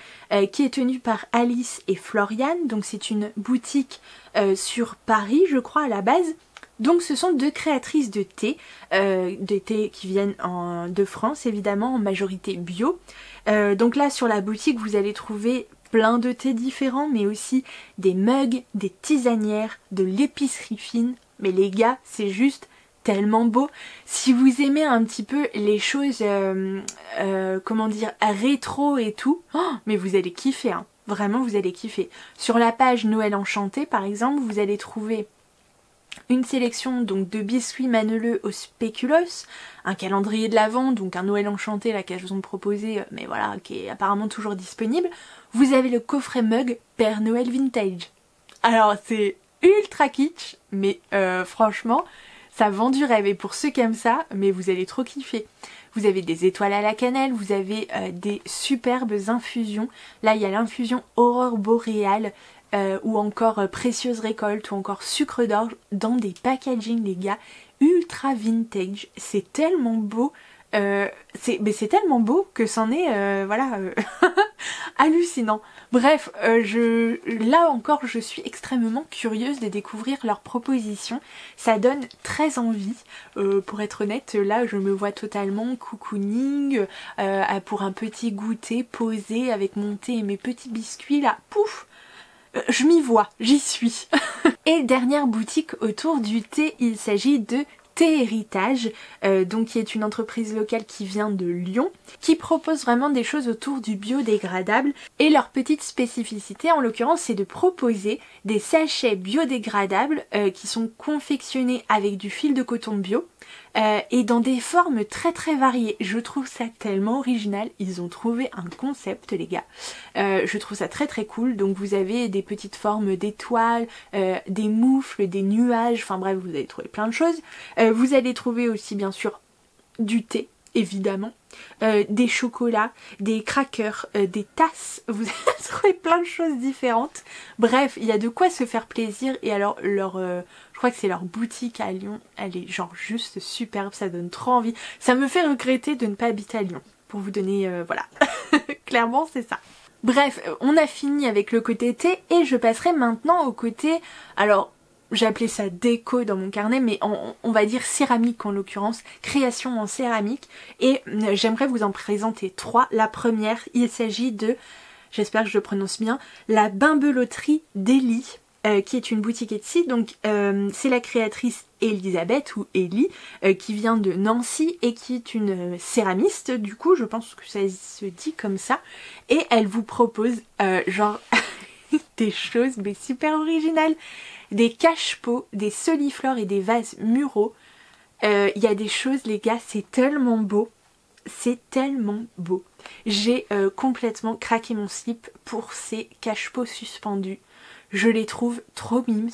qui est tenu par Alice et Floriane. Donc c'est une boutique sur Paris je crois à la base. Donc ce sont deux créatrices de thé, des thés qui viennent de France évidemment, en majorité bio. Donc là sur la boutique vous allez trouver plein de thés différents, mais aussi des mugs, des tisanières, de l'épicerie fine. Mais les gars, c'est juste tellement beau. Si vous aimez un petit peu les choses comment dire, rétro et tout, mais vous allez kiffer hein. Vraiment vous allez kiffer. Sur la page Noël Enchanté par exemple, vous allez trouver une sélection donc de biscuits Maneleux au spéculoos, un calendrier de l'Avent, donc un Noël Enchanté là qu'elles vous ont proposé, mais voilà, qui est apparemment toujours disponible. Vous avez le coffret mug Père Noël Vintage. Alors c'est ultra kitsch, mais franchement ça vend du rêve, et pour ceux qui aiment ça, mais vous allez trop kiffer. Vous avez des étoiles à la cannelle, vous avez des superbes infusions. Là il y a l'infusion Aurore Boréale ou encore Précieuse Récolte ou encore Sucre d'Orge dans des packaging les gars ultra vintage. C'est tellement beau. C'est tellement beau que c'en est voilà hallucinant. Bref, là encore je suis extrêmement curieuse de découvrir leurs propositions. Ça donne très envie. Pour être honnête, là je me vois totalement cocooning pour un petit goûter posé avec mon thé et mes petits biscuits là. Pouf, je m'y vois, j'y suis. Et dernière boutique autour du thé, il s'agit de Thé Héritage, donc qui est une entreprise locale qui vient de Lyon, qui propose vraiment des choses autour du biodégradable. Et leur petite spécificité en l'occurrence c'est de proposer des sachets biodégradables qui sont confectionnés avec du fil de coton bio et dans des formes très très variées. Je trouve ça tellement original, ils ont trouvé un concept les gars. Je trouve ça très très cool. Donc vous avez des petites formes d'étoiles, des moufles, des nuages, enfin bref vous allez trouver plein de choses. Vous allez trouver aussi bien sûr du thé évidemment, des chocolats, des crackers, des tasses, vous allez trouver plein de choses différentes. Bref, il y a de quoi se faire plaisir. Et alors je crois que c'est leur boutique à Lyon, elle est genre juste superbe, ça donne trop envie. Ça me fait regretter de ne pas habiter à Lyon, pour vous donner, voilà, clairement c'est ça. Bref, on a fini avec le côté thé et je passerai maintenant au côté, alors j'ai appelé ça déco dans mon carnet, mais on va dire céramique en l'occurrence, création en céramique. Et j'aimerais vous en présenter 3. La première, il s'agit de, j'espère que je le prononce bien, la Bimbeloterie d'Élie, qui est une boutique Etsy. Donc c'est la créatrice Elisabeth ou Ellie, qui vient de Nancy et qui est une céramiste, du coup je pense que ça se dit comme ça. Et elle vous propose genre des choses mais super originales. Des cache-pots, des soliflores et des vases muraux. Il y a des choses les gars, c'est tellement beau. C'est tellement beau. J'ai complètement craqué mon slip pour ces cache-pots suspendus. Je les trouve trop mimes.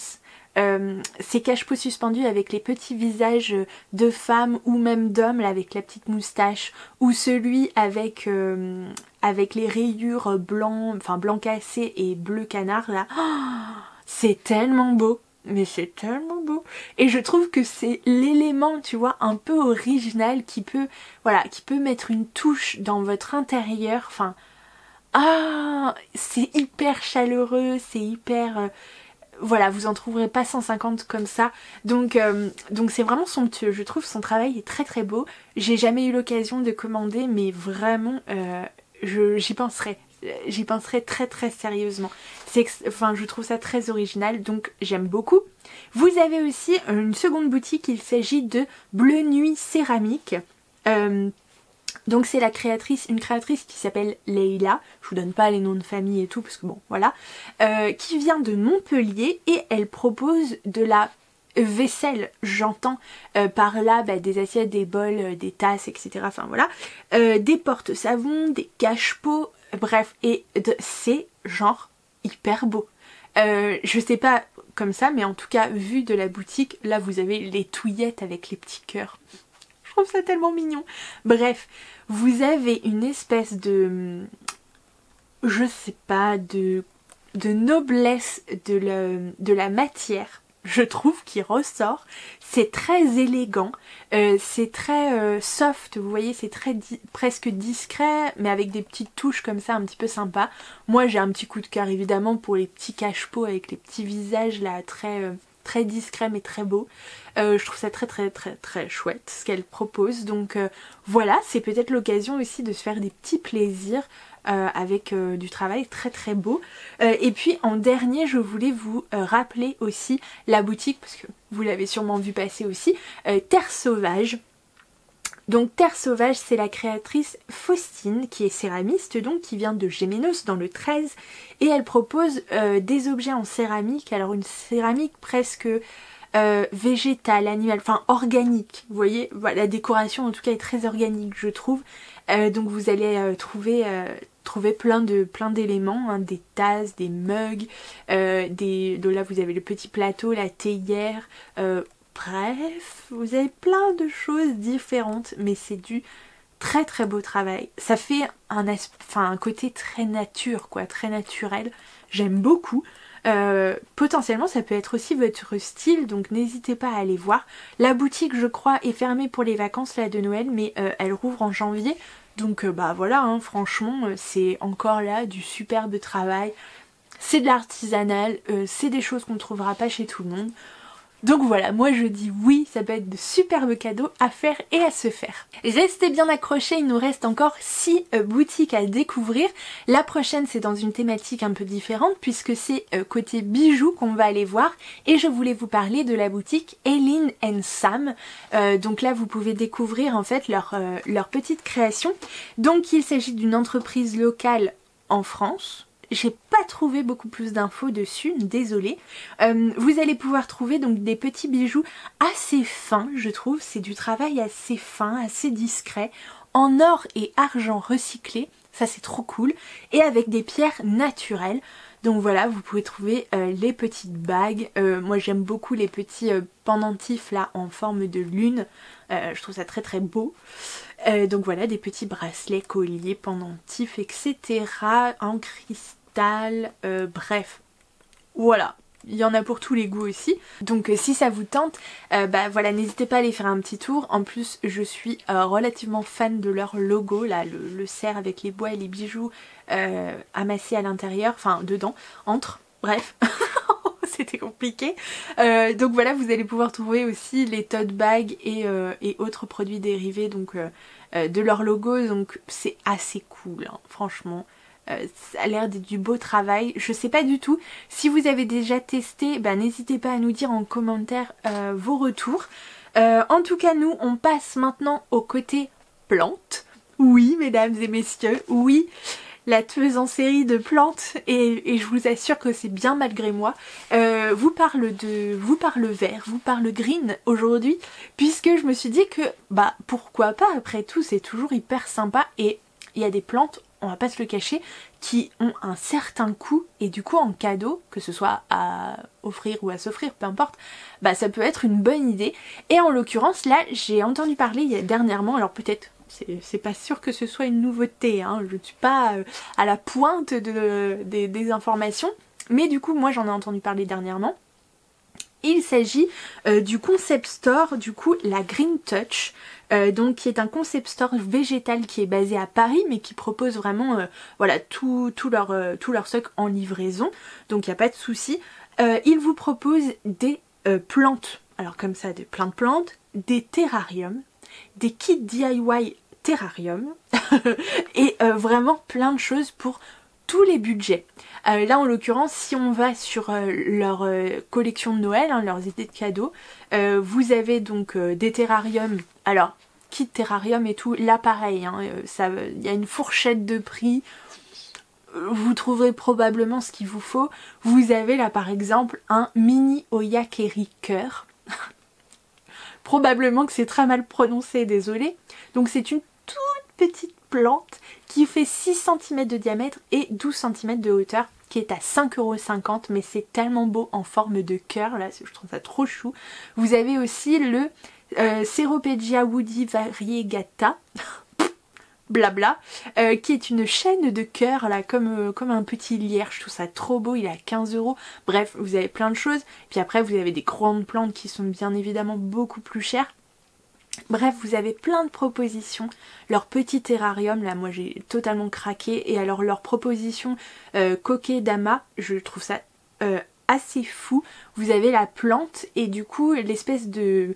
Ces cache-pots suspendus avec les petits visages de femmes ou même d'hommes là, avec la petite moustache, ou celui avec, avec les rayures blanc, enfin blanc cassé et bleu canard là. Oh, c'est tellement beau, mais c'est tellement beau. Et je trouve que c'est l'élément, tu vois, un peu original qui peut, voilà, qui peut mettre une touche dans votre intérieur. Enfin, ah, c'est hyper chaleureux, c'est hyper... voilà, vous en trouverez pas 150 comme ça. Donc c'est vraiment somptueux. Je trouve son travail est très très beau. J'ai jamais eu l'occasion de commander, mais vraiment, j'y penserai. J'y penserai très très sérieusement. Enfin, je trouve ça très original, donc j'aime beaucoup. Vous avez aussi une seconde boutique, il s'agit de Bleu Nuit Céramique. Donc c'est la créatrice, une créatrice qui s'appelle Leila, je vous donne pas les noms de famille et tout parce que bon voilà, qui vient de Montpellier et elle propose de la vaisselle, j'entends par là des assiettes, des bols, des tasses, etc. Enfin voilà, des porte-savons, des cache-pots, bref, et c'est genre hyper beau. Je sais pas comme ça, mais en tout cas vu de la boutique, là vous avez les touillettes avec les petits cœurs. Je trouve ça tellement mignon. Bref, vous avez une espèce de, je sais pas, de noblesse de la matière, je trouve, qui ressort. C'est très élégant, c'est très soft, vous voyez, c'est très presque discret, mais avec des petites touches comme ça un petit peu sympa. Moi j'ai un petit coup de cœur évidemment pour les petits cache-pots avec les petits visages là, très discret mais très beau. Je trouve ça très très très très chouette ce qu'elle propose. Donc voilà, c'est peut-être l'occasion aussi de se faire des petits plaisirs avec du travail très très beau. Et puis en dernier, je voulais vous rappeler aussi la boutique, parce que vous l'avez sûrement vu passer aussi, Terre Sauvage. Donc Terre Sauvage, c'est la créatrice Faustine qui est céramiste, donc qui vient de Gémenos dans le 13, et elle propose des objets en céramique, alors une céramique presque végétale, animale, enfin organique, vous voyez, la décoration en tout cas est très organique je trouve. Donc vous allez trouver plein d'éléments, hein, des tasses, des mugs, de là vous avez le petit plateau, la théière, bref, vous avez plein de choses différentes, mais c'est du très très beau travail. Ça fait un côté très nature, quoi, très naturel. J'aime beaucoup. Potentiellement ça peut être aussi votre style, donc n'hésitez pas à aller voir. La boutique je crois est fermée pour les vacances là de Noël, mais elle rouvre en janvier, donc bah voilà, hein, franchement c'est encore là du superbe travail, c'est de l'artisanal, c'est des choses qu'on ne trouvera pas chez tout le monde. Donc voilà, moi je dis oui, ça peut être de superbes cadeaux à faire et à se faire. Restez bien accrochés, il nous reste encore 6 boutiques à découvrir. La prochaine c'est dans une thématique un peu différente puisque c'est côté bijoux qu'on va aller voir. Et je voulais vous parler de la boutique Eileen & Sam. Donc là vous pouvez découvrir en fait leur petite création. Donc il s'agit d'une entreprise locale en France. J'ai pas trouvé beaucoup plus d'infos dessus, désolée. Vous allez pouvoir trouver donc des petits bijoux assez fins, je trouve. C'est du travail assez fin, assez discret, en or et argent recyclé. Ça c'est trop cool. Et avec des pierres naturelles. Donc voilà, vous pouvez trouver les petites bagues. Moi j'aime beaucoup les petits pendentifs là en forme de lune. Je trouve ça très très beau. Donc voilà, des petits bracelets, colliers, pendentifs, etc. en cristal. Bref, voilà, il y en a pour tous les goûts aussi. Donc si ça vous tente, bah voilà, n'hésitez pas à aller faire un petit tour. En plus je suis relativement fan de leur logo là, le cerf avec les bois et les bijoux amassés à l'intérieur, enfin dedans, entre, bref. C'était compliqué. Donc voilà, vous allez pouvoir trouver aussi les tote bags et autres produits dérivés donc de leur logo, donc c'est assez cool, hein, franchement. Ça a l'air d'être du beau travail. Je sais pas du tout. Si vous avez déjà testé, bah, n'hésitez pas à nous dire en commentaire vos retours. En tout cas, nous, on passe maintenant au côté plantes. Oui, mesdames et messieurs, oui, la tueuse en série de plantes. Et je vous assure que c'est bien malgré moi. Vous parle vert, vous parle green aujourd'hui. Puisque je me suis dit que, bah, pourquoi pas, après tout, c'est toujours hyper sympa. Et il y a des plantes, on va pas se le cacher, qui ont un certain coût et du coup en cadeau, que ce soit à offrir ou à s'offrir, peu importe, bah ça peut être une bonne idée. Et en l'occurrence là j'ai entendu parler dernièrement, alors peut-être c'est pas sûr que ce soit une nouveauté, hein, je ne suis pas à la pointe des informations, mais du coup moi j'en ai entendu parler dernièrement. Il s'agit du concept store, du coup la Green Touch, donc qui est un concept store végétal qui est basé à Paris mais qui propose vraiment voilà, tout leur stock en livraison, donc il n'y a pas de souci. Il vous propose des plantes, alors comme ça, plein de plantes, des terrariums, des kits DIY terrarium et vraiment plein de choses pour tous les budgets. Là en l'occurrence si on va sur leur collection de Noël, hein, leurs idées de cadeaux, vous avez donc des terrariums, alors kit terrarium et tout, là pareil, hein, il y a une fourchette de prix, vous trouverez probablement ce qu'il vous faut. Vous avez là par exemple un mini Oyakeri cœur, probablement que c'est très mal prononcé, désolé. Donc c'est une toute petite plante qui fait 6 cm de diamètre et 12 cm de hauteur, qui est à 5,50 €, mais c'est tellement beau en forme de cœur, là je trouve ça trop chou. Vous avez aussi le Ceropegia Woody Variegata, blabla, qui est une chaîne de cœur là, comme un petit lierre, je trouve ça trop beau, il est à 15 €. Bref, vous avez plein de choses, puis après vous avez des grandes plantes qui sont bien évidemment beaucoup plus chères. Bref, vous avez plein de propositions. Leur petit terrarium, là, moi j'ai totalement craqué. Et alors leur proposition Kokedama, je trouve ça assez fou. Vous avez la plante et du coup l'espèce de,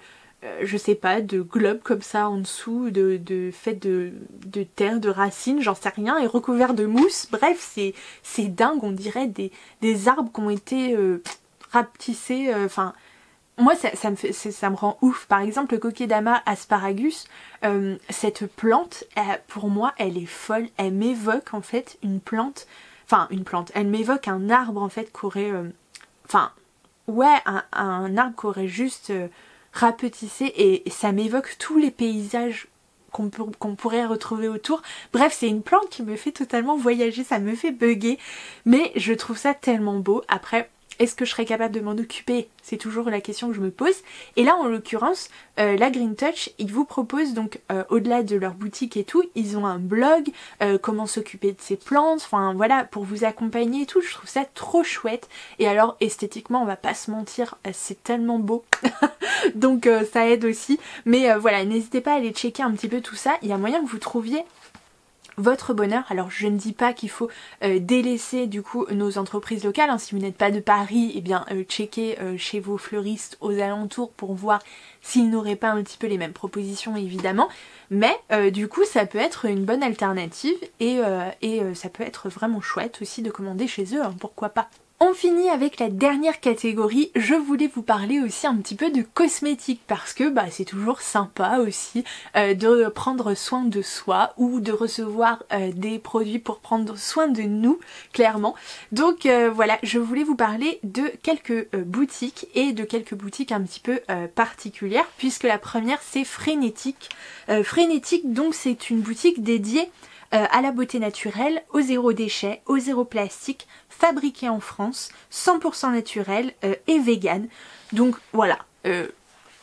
je sais pas, de globe comme ça en dessous, fait de terre, de racines, j'en sais rien, et recouvert de mousse. Bref, c'est dingue, on dirait des arbres qui ont été rapetissés, enfin... Moi ça me rend ouf. Par exemple le Kokedama asparagus, cette plante, pour moi elle est folle, elle m'évoque en fait une plante, elle m'évoque un arbre en fait qu'aurait, un arbre qu'aurait juste rapetissé, et ça m'évoque tous les paysages qu'on pourrait retrouver autour. Bref, c'est une plante qui me fait totalement voyager, ça me fait bugger, mais je trouve ça tellement beau. Après, est-ce que je serais capable de m'en occuper? C'est toujours la question que je me pose. Et là en l'occurrence, la Green Touch, ils vous proposent donc au-delà de leur boutique et tout, ils ont un blog, comment s'occuper de ces plantes, enfin voilà, pour vous accompagner et tout. Je trouve ça trop chouette. Et alors esthétiquement, on va pas se mentir, c'est tellement beau. Donc ça aide aussi. Mais voilà, n'hésitez pas à aller checker un petit peu tout ça. Il y a moyen que vous trouviez votre bonheur. Alors je ne dis pas qu'il faut délaisser du coup nos entreprises locales, hein. Si vous n'êtes pas de Paris, eh bien checkez chez vos fleuristes aux alentours pour voir s'ils n'auraient pas un petit peu les mêmes propositions évidemment, mais du coup ça peut être une bonne alternative et ça peut être vraiment chouette aussi de commander chez eux, hein, pourquoi pas. On finit avec la dernière catégorie, je voulais vous parler aussi un petit peu de cosmétiques parce que bah, c'est toujours sympa aussi de prendre soin de soi ou de recevoir des produits pour prendre soin de nous, clairement. Donc voilà, je voulais vous parler de quelques boutiques et de quelques boutiques un petit peu particulières puisque la première c'est Frénétique. Frénétique donc c'est une boutique dédiée à la beauté naturelle, au zéro déchet, au zéro plastique, fabriqué en France, 100% naturel et vegan. Donc voilà,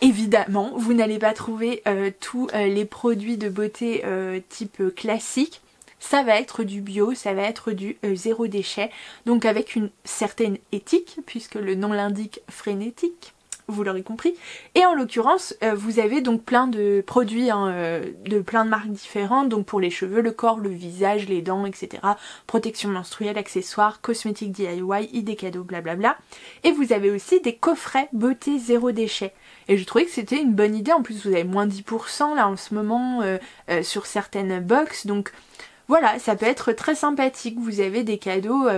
évidemment, vous n'allez pas trouver tous les produits de beauté type classique. Ça va être du bio, ça va être du zéro déchet, donc avec une certaine éthique, puisque le nom l'indique, Frénétique. Vous l'aurez compris. Et en l'occurrence, vous avez donc plein de produits, hein, de plein de marques différentes, donc pour les cheveux, le corps, le visage, les dents, etc. Protection menstruelle, accessoires, cosmétiques DIY, idées cadeaux, blablabla. Et vous avez aussi des coffrets beauté zéro déchet. Et je trouvais que c'était une bonne idée, en plus vous avez moins 10% là en ce moment sur certaines box, donc voilà, ça peut être très sympathique. Vous avez des cadeaux,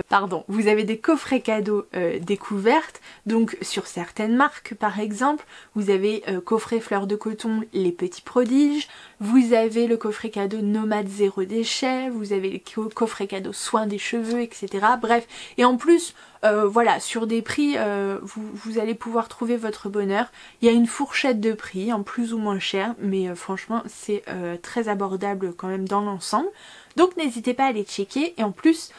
vous avez des coffrets cadeaux découvertes, donc sur certaines marques par exemple. Vous avez coffret fleurs de coton, les petits prodiges. Vous avez le coffret cadeau nomade zéro déchet. Vous avez les coffrets cadeaux soins des cheveux, etc. Bref, et en plus, voilà, sur des prix, vous allez pouvoir trouver votre bonheur. Il y a une fourchette de prix, en plus ou moins cher, mais franchement, c'est très abordable quand même dans l'ensemble. Donc n'hésitez pas à aller checker et en plus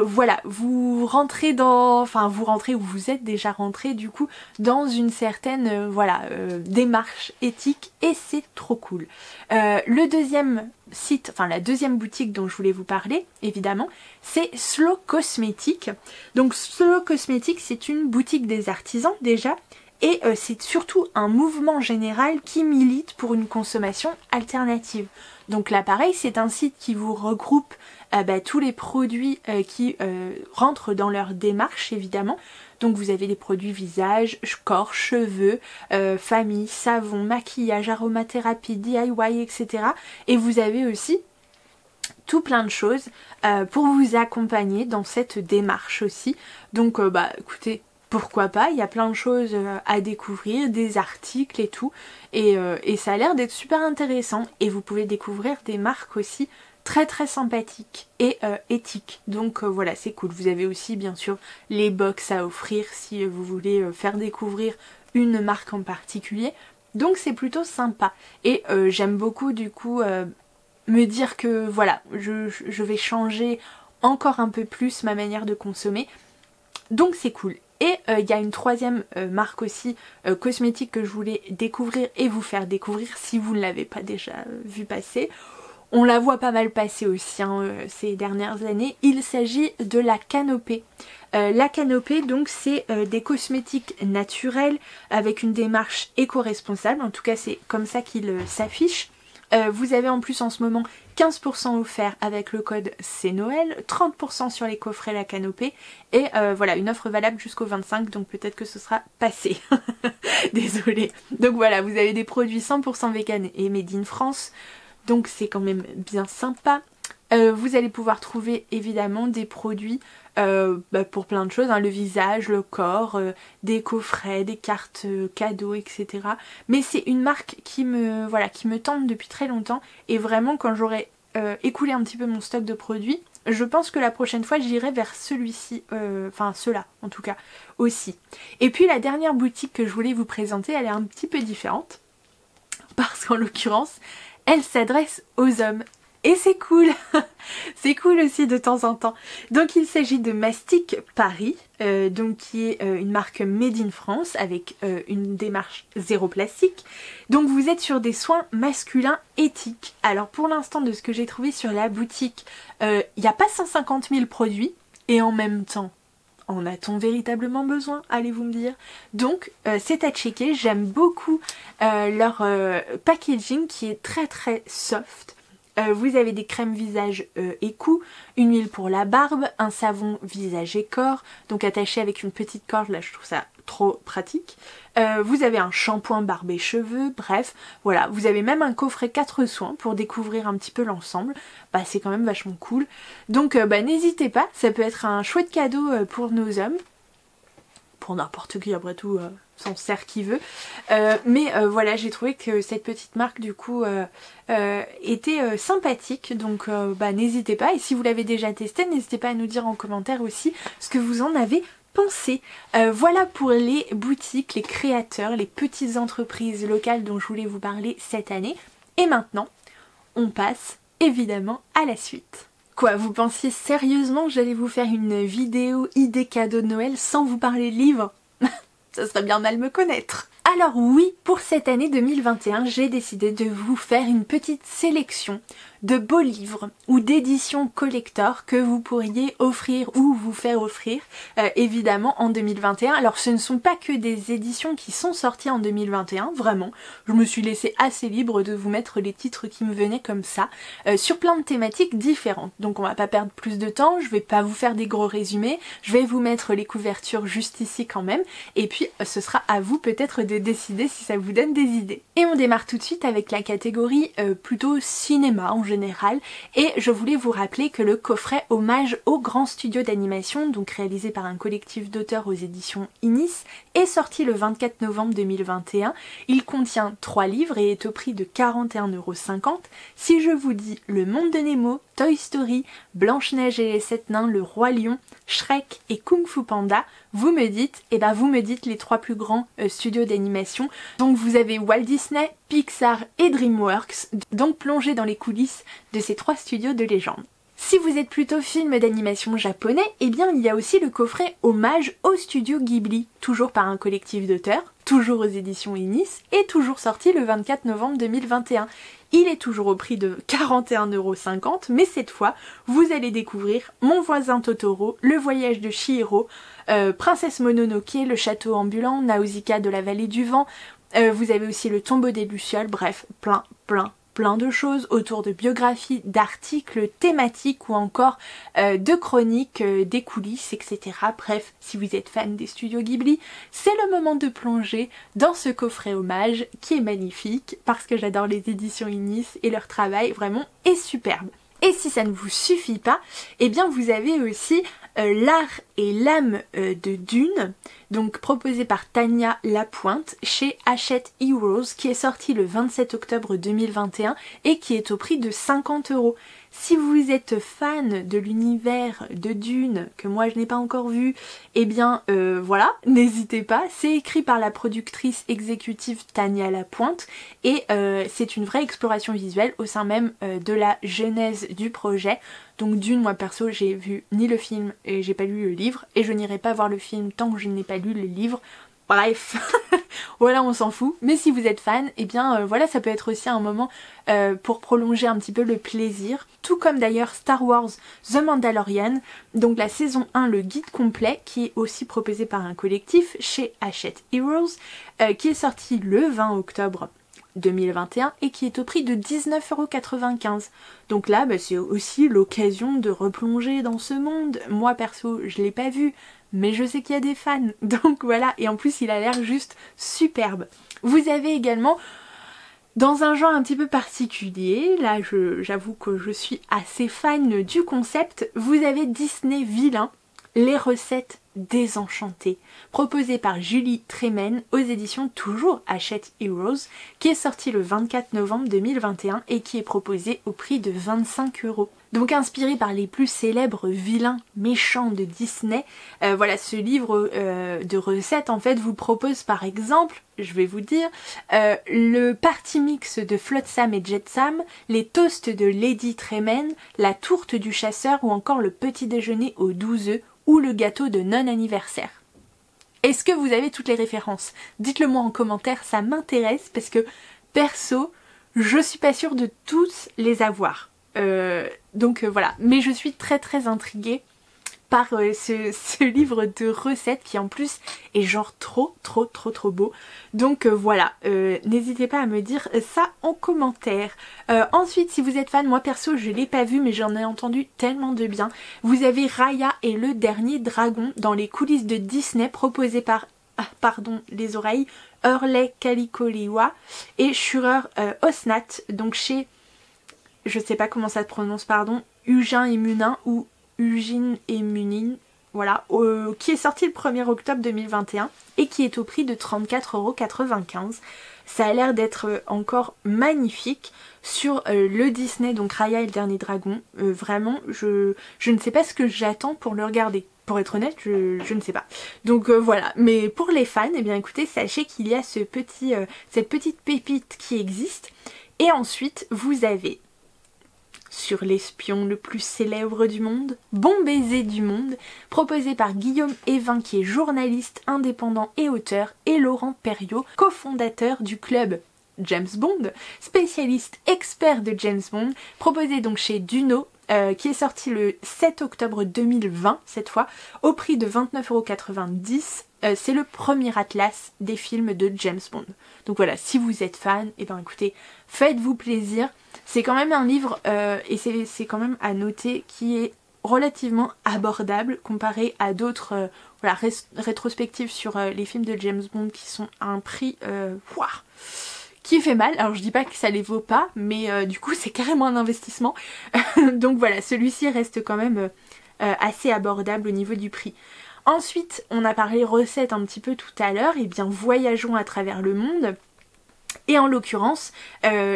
voilà, vous rentrez dans, enfin vous rentrez ou vous êtes déjà rentré du coup dans une certaine voilà démarche éthique et c'est trop cool. Le deuxième site, enfin la deuxième boutique dont je voulais vous parler évidemment, c'est Slow Cosmétique. Donc Slow Cosmétique c'est une boutique des artisans déjà. Et c'est surtout un mouvement général qui milite pour une consommation alternative. Donc là pareil, c'est un site qui vous regroupe tous les produits qui rentrent dans leur démarche évidemment. Donc vous avez des produits visage, corps, cheveux, famille, savon, maquillage, aromathérapie, DIY, etc. Et vous avez aussi tout plein de choses pour vous accompagner dans cette démarche aussi. Donc écoutez, pourquoi pas, il y a plein de choses à découvrir, des articles et tout, et ça a l'air d'être super intéressant, et vous pouvez découvrir des marques aussi très très sympathiques et éthiques, donc voilà, c'est cool. Vous avez aussi bien sûr les box à offrir si vous voulez faire découvrir une marque en particulier, donc c'est plutôt sympa, et j'aime beaucoup du coup me dire que voilà, je vais changer encore un peu plus ma manière de consommer, donc c'est cool. Et il y a une troisième marque aussi cosmétique que je voulais découvrir et vous faire découvrir si vous ne l'avez pas déjà vu passer. On la voit pas mal passer aussi hein, ces dernières années. Il s'agit de la Canopée. La Canopée donc c'est des cosmétiques naturels avec une démarche éco-responsable. En tout cas c'est comme ça qu'il s'affiche. Vous avez en plus en ce moment 15% offert avec le code c'est Noël, 30% sur les coffrets La Canopée et voilà une offre valable jusqu'au 25 donc peut-être que ce sera passé. Désolée. Donc voilà, vous avez des produits 100% vegan et made in France donc c'est quand même bien sympa. Vous allez pouvoir trouver évidemment des produits pour plein de choses, hein, le visage, le corps, des coffrets, des cartes cadeaux, etc. Mais c'est une marque qui me tente depuis très longtemps et vraiment quand j'aurai écoulé un petit peu mon stock de produits, je pense que la prochaine fois j'irai vers celui-ci, enfin ceux-là en tout cas aussi. Et puis la dernière boutique que je voulais vous présenter, elle est un petit peu différente parce qu'en l'occurrence elle s'adresse aux hommes. Et c'est cool. C'est cool aussi de temps en temps. Donc il s'agit de Mastic Paris, donc qui est une marque made in France avec une démarche zéro plastique. Donc vous êtes sur des soins masculins éthiques. Alors pour l'instant, de ce que j'ai trouvé sur la boutique, il n'y a pas 150 000 produits et en même temps, en a-t-on véritablement besoin, allez-vous me dire? Donc c'est à checker. J'aime beaucoup leur packaging qui est très très soft. Vous avez des crèmes visage et cou, une huile pour la barbe, un savon visage et corps, donc attaché avec une petite corde, là je trouve ça trop pratique. Vous avez un shampoing barbe et cheveux, bref, voilà. Vous avez même un coffret 4 soins pour découvrir un petit peu l'ensemble. Bah c'est quand même vachement cool. Donc n'hésitez pas, ça peut être un chouette cadeau pour nos hommes. Pour n'importe qui, après tout, s'en sert qui veut. Mais voilà, j'ai trouvé que cette petite marque du coup était sympathique, donc n'hésitez pas. Et si vous l'avez déjà testé, n'hésitez pas à nous dire en commentaire aussi ce que vous en avez pensé. Voilà pour les boutiques, les créateurs, les petites entreprises locales dont je voulais vous parler cette année. Et maintenant, on passe évidemment à la suite. Quoi, vous pensiez sérieusement que j'allais vous faire une vidéo idée cadeau de Noël sans vous parler de livres? Ça serait bien mal me connaître. Alors oui, pour cette année 2021, j'ai décidé de vous faire une petite sélection de beaux livres ou d'éditions collector que vous pourriez offrir ou vous faire offrir évidemment en 2021. Alors ce ne sont pas que des éditions qui sont sorties en 2021, vraiment. Je me suis laissée assez libre de vous mettre les titres qui me venaient comme ça, sur plein de thématiques différentes. Donc on va pas perdre plus de temps, je vais pas vous faire des gros résumés, je vais vous mettre les couvertures juste ici quand même, et puis ce sera à vous peut-être de décider si ça vous donne des idées. Et on démarre tout de suite avec la catégorie plutôt cinéma en général, et je voulais vous rappeler que le coffret hommage au grand studio d'animation, donc réalisé par un collectif d'auteurs aux éditions Inis, est sorti le 24 novembre 2021. Il contient 3 livres et est au prix de 41,50 €. Si je vous dis Le Monde de Nemo, Toy Story, Blanche-Neige et les 7 nains, Le Roi Lion, Shrek et Kung Fu Panda, vous me dites, vous me dites les 3 plus grands studios d'animation. Donc vous avez Walt Disney, Pixar et DreamWorks, donc plongez dans les coulisses de ces 3 studios de légende. Si vous êtes plutôt film d'animation japonais, il y a aussi le coffret hommage au studio Ghibli, toujours par un collectif d'auteurs, toujours aux éditions Inis, et toujours sorti le 24 novembre 2021. Il est toujours au prix de 41,50 €, mais cette fois, vous allez découvrir Mon voisin Totoro, Le voyage de Chihiro, Princesse Mononoke, Le château ambulant, Nausicaa de la vallée du vent, vous avez aussi Le tombeau des lucioles, bref, plein de choses autour de biographies, d'articles thématiques ou encore de chroniques, des coulisses, etc. Bref, si vous êtes fan des studios Ghibli, c'est le moment de plonger dans ce coffret hommage qui est magnifique parce que j'adore les éditions Inis et leur travail vraiment est superbe. Et si ça ne vous suffit pas, vous avez aussi L'art et l'âme de Dune, donc proposé par Tania Lapointe chez Hachette Heroes, qui est sorti le 27 octobre 2021 et qui est au prix de 50 €. Si vous êtes fan de l'univers de Dune, que moi je n'ai pas encore vu, voilà, n'hésitez pas. C'est écrit par la productrice exécutive Tania Lapointe et c'est une vraie exploration visuelle au sein même de la genèse du projet. Donc Dune, moi perso, j'ai vu ni le film et j'ai pas lu le livre, et je n'irai pas voir le film tant que je n'ai pas lu le livre. Bref, voilà, on s'en fout. Mais si vous êtes fan, voilà, ça peut être aussi un moment pour prolonger un petit peu le plaisir. Tout comme d'ailleurs Star Wars The Mandalorian, donc la saison 1, le guide complet, qui est aussi proposé par un collectif chez Hachette Heroes, qui est sorti le 20 octobre 2021 et qui est au prix de 19,95 €. Donc là, c'est aussi l'occasion de replonger dans ce monde. Moi perso, je l'ai pas vu, mais je sais qu'il y a des fans, donc voilà, et en plus il a l'air juste superbe. Vous avez également, dans un genre un petit peu particulier, là j'avoue que je suis assez fan du concept, vous avez Disney Vilain, les recettes Désenchanté, proposé par Julie Tremen aux éditions toujours Hachette Heroes, qui est sorti le 24 novembre 2021 et qui est proposé au prix de 25 €. Donc inspiré par les plus célèbres vilains méchants de Disney, voilà, ce livre de recettes en fait vous propose par exemple, je vais vous dire, le party mix de Flotsam et Jetsam, les toasts de Lady Tremen, la tourte du chasseur ou encore le petit déjeuner aux 12 œufs ou le gâteau de non-anniversaire. Est-ce que vous avez toutes les références? Dites-le moi en commentaire, ça m'intéresse parce que perso, je suis pas sûre de tous les avoir. Donc voilà, mais je suis très intriguée par ce livre de recettes qui en plus est genre trop beau. Donc voilà, n'hésitez pas à me dire ça en commentaire. Ensuite, si vous êtes fan, moi perso je l'ai pas vu mais j'en ai entendu tellement de bien. Vous avez Raya et le dernier dragon dans les coulisses de Disney proposé par, les oreilles, Hurley Calicoliwa et Shurer Osnat, donc chez, je sais pas comment ça se prononce, pardon, Ugin et Munin ou Ugin et Munin, voilà, qui est sorti le 1er octobre 2021 et qui est au prix de 34,95 €. Ça a l'air d'être encore magnifique sur le Disney, donc Raya et le dernier dragon. Vraiment, je ne sais pas ce que j'attends pour le regarder. Pour être honnête, je ne sais pas. Donc voilà, mais pour les fans, eh bien écoutez, sachez qu'il y a cette petite pépite qui existe. Et ensuite, vous avez Sur l'espion le plus célèbre du monde, Bon baiser du monde, proposé par Guillaume Evin qui est journaliste indépendant et auteur, et Laurent Perriot, cofondateur du club James Bond, spécialiste expert de James Bond, proposé donc chez Duno, qui est sorti le 7 octobre 2020 cette fois, au prix de 29,90 €. C'est le premier atlas des films de James Bond. Donc voilà, si vous êtes fan, et ben écoutez, faites-vous plaisir. C'est quand même un livre, et c'est quand même à noter, qui est relativement abordable comparé à d'autres voilà, rétrospectives sur les films de James Bond qui sont à un prix qui fait mal. Alors je dis pas que ça les vaut pas, mais du coup c'est carrément un investissement. Donc voilà, celui-ci reste quand même assez abordable au niveau du prix. Ensuite, on a parlé recettes un petit peu tout à l'heure, et bien voyageons à travers le monde. Et en l'occurrence,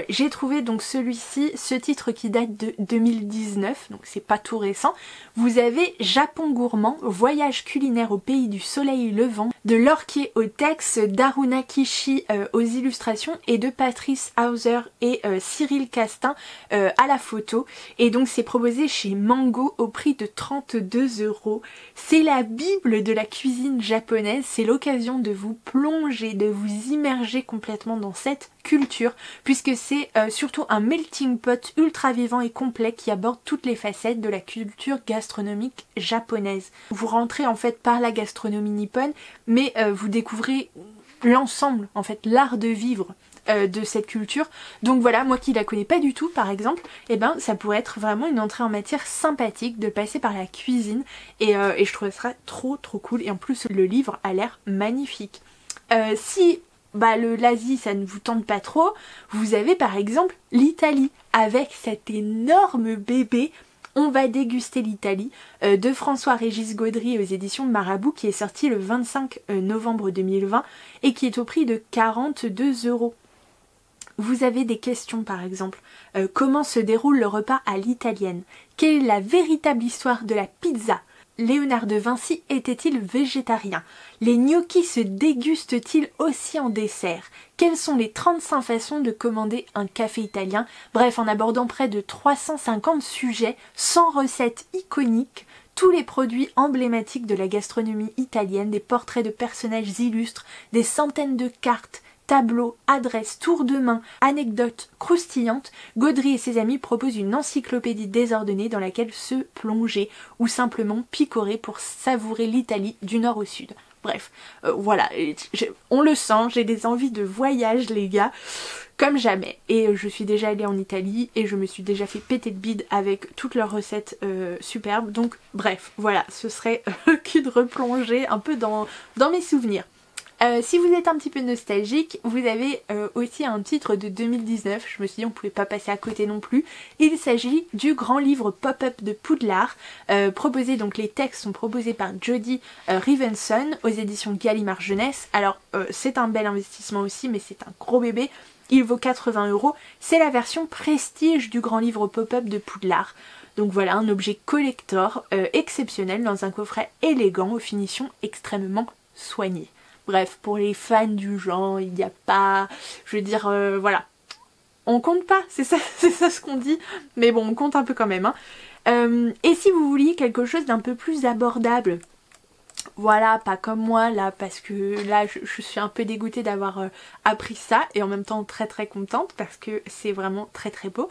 j'ai trouvé donc celui-ci, ce titre qui date de 2019, donc c'est pas tout récent. Vous avez Japon gourmand, voyage culinaire au pays du soleil levant, de Lorquier au texte, d'Aruna Kishi aux illustrations et de Patrice Hauser et Cyril Castin à la photo. Et donc c'est proposé chez Mango au prix de 32 €. C'est la bible de la cuisine japonaise, c'est l'occasion de vous plonger, de vous immerger complètement dans cette culture, puisque c'est surtout un melting pot ultra vivant et complet qui aborde toutes les facettes de la culture gastronomique japonaise. Vous rentrez en fait par la gastronomie nippone, mais vous découvrez l'ensemble, en fait, l'art de vivre de cette culture. Donc voilà, moi qui la connais pas du tout par exemple, et ben ça pourrait être vraiment une entrée en matière sympathique de passer par la cuisine, et je trouve ça trop cool, et en plus le livre a l'air magnifique. Si l'Asie ça ne vous tente pas trop, vous avez par exemple l'Italie avec cet énorme bébé. On va déguster l'Italie de François-Régis Gaudry aux éditions Marabout, qui est sorti le 25 novembre 2020 et qui est au prix de 42 €. Vous avez des questions par exemple. Comment se déroule le repas à l'italienne? Quelle est la véritable histoire de la pizza? Léonard de Vinci était-il végétarien? Les gnocchis se dégustent-ils aussi en dessert? Quelles sont les 35 façons de commander un café italien? Bref, en abordant près de 350 sujets, 100 recettes iconiques, tous les produits emblématiques de la gastronomie italienne, des portraits de personnages illustres, des centaines de cartes, tableaux, adresses, tours de main, anecdotes croustillantes, Gaudry et ses amis proposent une encyclopédie désordonnée dans laquelle se plonger ou simplement picorer pour savourer l'Italie du nord au sud. Bref, voilà, on le sent, j'ai des envies de voyage les gars, comme jamais. Et je suis déjà allée en Italie et je me suis déjà fait péter de bide avec toutes leurs recettes superbes. Donc bref, voilà, ce serait que de replonger un peu dans mes souvenirs. Si vous êtes un petit peu nostalgique, vous avez aussi un titre de 2019, je me suis dit on pouvait pas passer à côté non plus. Il s'agit du grand livre pop-up de Poudlard, proposé, donc les textes sont proposés par Jody Rivenson aux éditions Gallimard Jeunesse. Alors c'est un bel investissement aussi, mais c'est un gros bébé, il vaut 80 €, c'est la version prestige du grand livre pop-up de Poudlard. Donc voilà, un objet collector exceptionnel dans un coffret élégant aux finitions extrêmement soignées. Bref, pour les fans du genre, il n'y a pas... Je veux dire, voilà. On compte pas, c'est ça ce qu'on dit. Mais bon, on compte un peu quand même. Hein. Et si vous vouliez quelque chose d'un peu plus abordable, voilà, pas comme moi là, parce que là, je suis un peu dégoûtée d'avoir appris ça. Et en même temps très très contente, parce que c'est vraiment très très beau.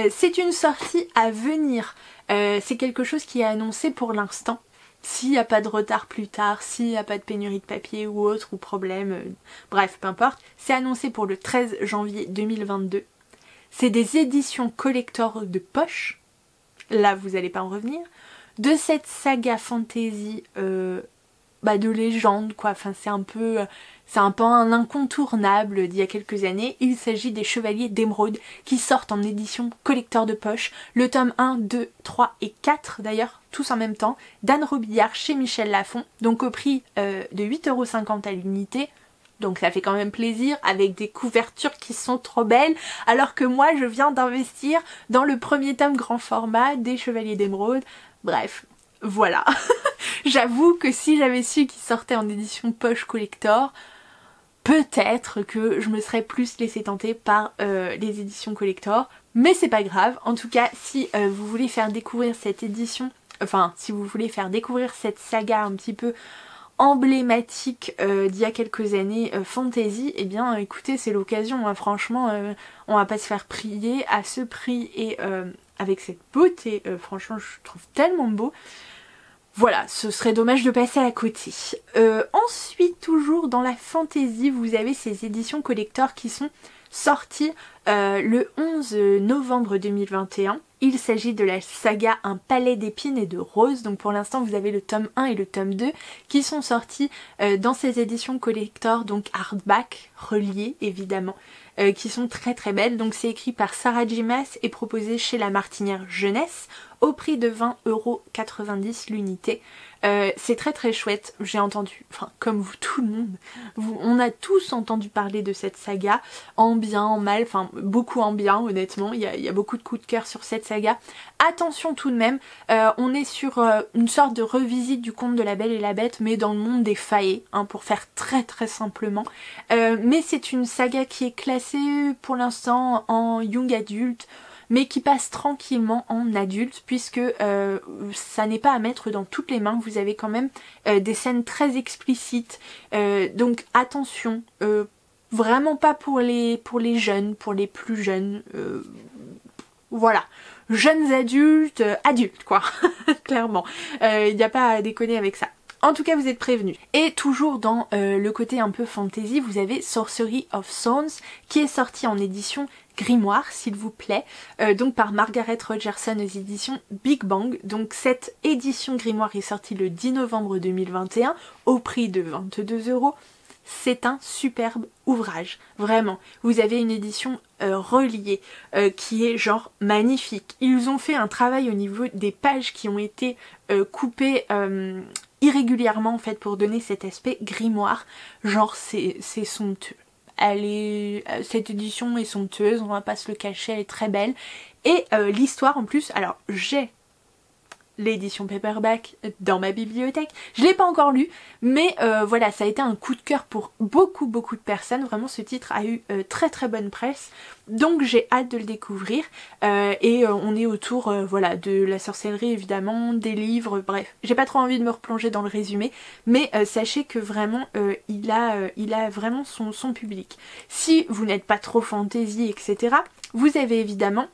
C'est une sortie à venir. C'est quelque chose qui est annoncé pour l'instant. S'il n'y a pas de retard plus tard, s'il n'y a pas de pénurie de papier ou autre, ou problème, bref, peu importe, c'est annoncé pour le 13 janvier 2022. C'est des éditions collector de poche, là vous n'allez pas en revenir, de cette saga fantasy de légende quoi, enfin c'est un peu un incontournable d'il y a quelques années. Il s'agit des Chevaliers d'Émeraude qui sortent en édition collector de poche, le tome 1, 2, 3 et 4 d'ailleurs, tous en même temps, d'Anne Robillard chez Michel Lafon, donc au prix de 8,50 € à l'unité. Donc ça fait quand même plaisir, avec des couvertures qui sont trop belles, alors que moi je viens d'investir dans le premier tome grand format des Chevaliers d'Émeraude. Bref, voilà. J'avoue que si j'avais su qu'ils sortaient en édition poche collector, peut-être que je me serais plus laissée tenter par les éditions collector, mais c'est pas grave. En tout cas, si vous voulez faire découvrir cette édition, enfin si vous voulez faire découvrir cette saga un petit peu emblématique d'il y a quelques années fantasy, eh bien écoutez, c'est l'occasion, hein. Franchement on va pas se faire prier à ce prix et avec cette beauté, franchement je trouve tellement beau. Voilà, ce serait dommage de passer à côté. Ensuite, toujours dans la fantasy, vous avez ces éditions collector qui sont sorties le 11 novembre 2021. Il s'agit de la saga Un palais d'épines et de roses. Donc pour l'instant, vous avez le tome 1 et le tome 2 qui sont sortis dans ces éditions collector, donc hardback, reliées évidemment, qui sont très très belles. Donc c'est écrit par Sarah J. Maas et proposé chez La Martinière Jeunesse au prix de 20,90 € l'unité. C'est très très chouette, j'ai entendu, enfin comme vous tout le monde, on a tous entendu parler de cette saga, en bien, en mal, enfin beaucoup en bien honnêtement, il y a beaucoup de coups de cœur sur cette saga. Attention tout de même, on est sur une sorte de revisite du conte de la Belle et la Bête, mais dans le monde des faées, hein, pour faire très très simplement. Mais c'est une saga qui est classée pour l'instant en young adulte, mais qui passe tranquillement en adulte, puisque ça n'est pas à mettre dans toutes les mains. Vous avez quand même des scènes très explicites, donc attention, vraiment pas pour les jeunes, pour les plus jeunes, voilà, jeunes adultes, adultes quoi, clairement, il n'y a pas à déconner avec ça. En tout cas, vous êtes prévenus. Et toujours dans le côté un peu fantasy, vous avez Sorcery of Thorns qui est sorti en édition Grimoire, s'il vous plaît, donc par Margaret Rogerson aux éditions Big Bang. Donc cette édition Grimoire est sortie le 10 novembre 2021 au prix de 22 €. C'est un superbe ouvrage, vraiment. Vous avez une édition reliée qui est genre magnifique. Ils ont fait un travail au niveau des pages qui ont été coupées irrégulièrement en fait pour donner cet aspect grimoire. Genre c'est somptueux. Cette édition est somptueuse, on va pas se le cacher, elle est très belle. Et l'histoire en plus, alors j'ai l'édition paperback dans ma bibliothèque, je l'ai pas encore lu, mais voilà, ça a été un coup de cœur pour beaucoup de personnes. Vraiment ce titre a eu très très bonne presse, donc j'ai hâte de le découvrir. Et on est autour voilà, de la sorcellerie évidemment, des livres, bref, j'ai pas trop envie de me replonger dans le résumé, mais sachez que vraiment il a vraiment son public. Si vous n'êtes pas trop fantasy etc, vous avez évidemment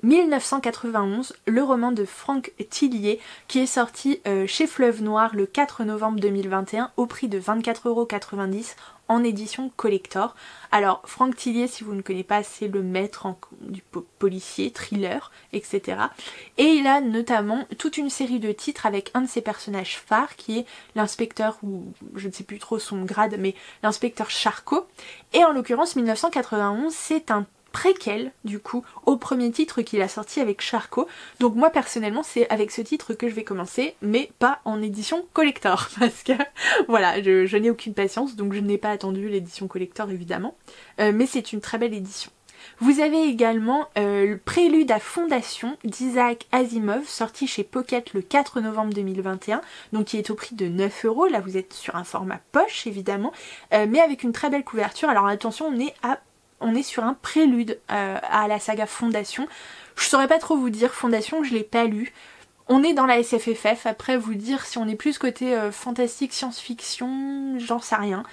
1991, le roman de Franck Tillier qui est sorti chez Fleuve Noir le 4 novembre 2021 au prix de 24,90 € en édition collector. Alors Franck Tillier, si vous ne connaissez pas, c'est le maître du policier, thriller, etc. Et il a notamment toute une série de titres avec un de ses personnages phares qui est l'inspecteur, ou je ne sais plus trop son grade, mais l'inspecteur Charcot. Et en l'occurrence 1991, c'est un préquel du coup au premier titre qu'il a sorti avec Charcot. Donc moi personnellement c'est avec ce titre que je vais commencer, mais pas en édition collector parce que voilà, je n'ai aucune patience, donc je n'ai pas attendu l'édition collector évidemment, mais c'est une très belle édition. Vous avez également le Prélude à Fondation d'Isaac Asimov, sorti chez Pocket le 4 novembre 2021, donc qui est au prix de 9 €. Là vous êtes sur un format poche évidemment, mais avec une très belle couverture. Alors attention, on est sur un prélude à la saga Fondation. Je saurais pas trop vous dire, Fondation je l'ai pas lu. On est dans la SFFF, après vous dire si on est plus côté fantastique, science-fiction, j'en sais rien.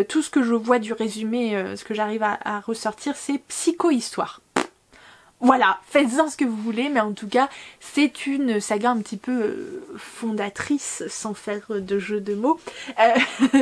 Tout ce que je vois du résumé, ce que j'arrive à ressortir, c'est psycho-histoire. Voilà, faites-en ce que vous voulez, mais en tout cas, c'est une saga un petit peu fondatrice, sans faire de jeu de mots.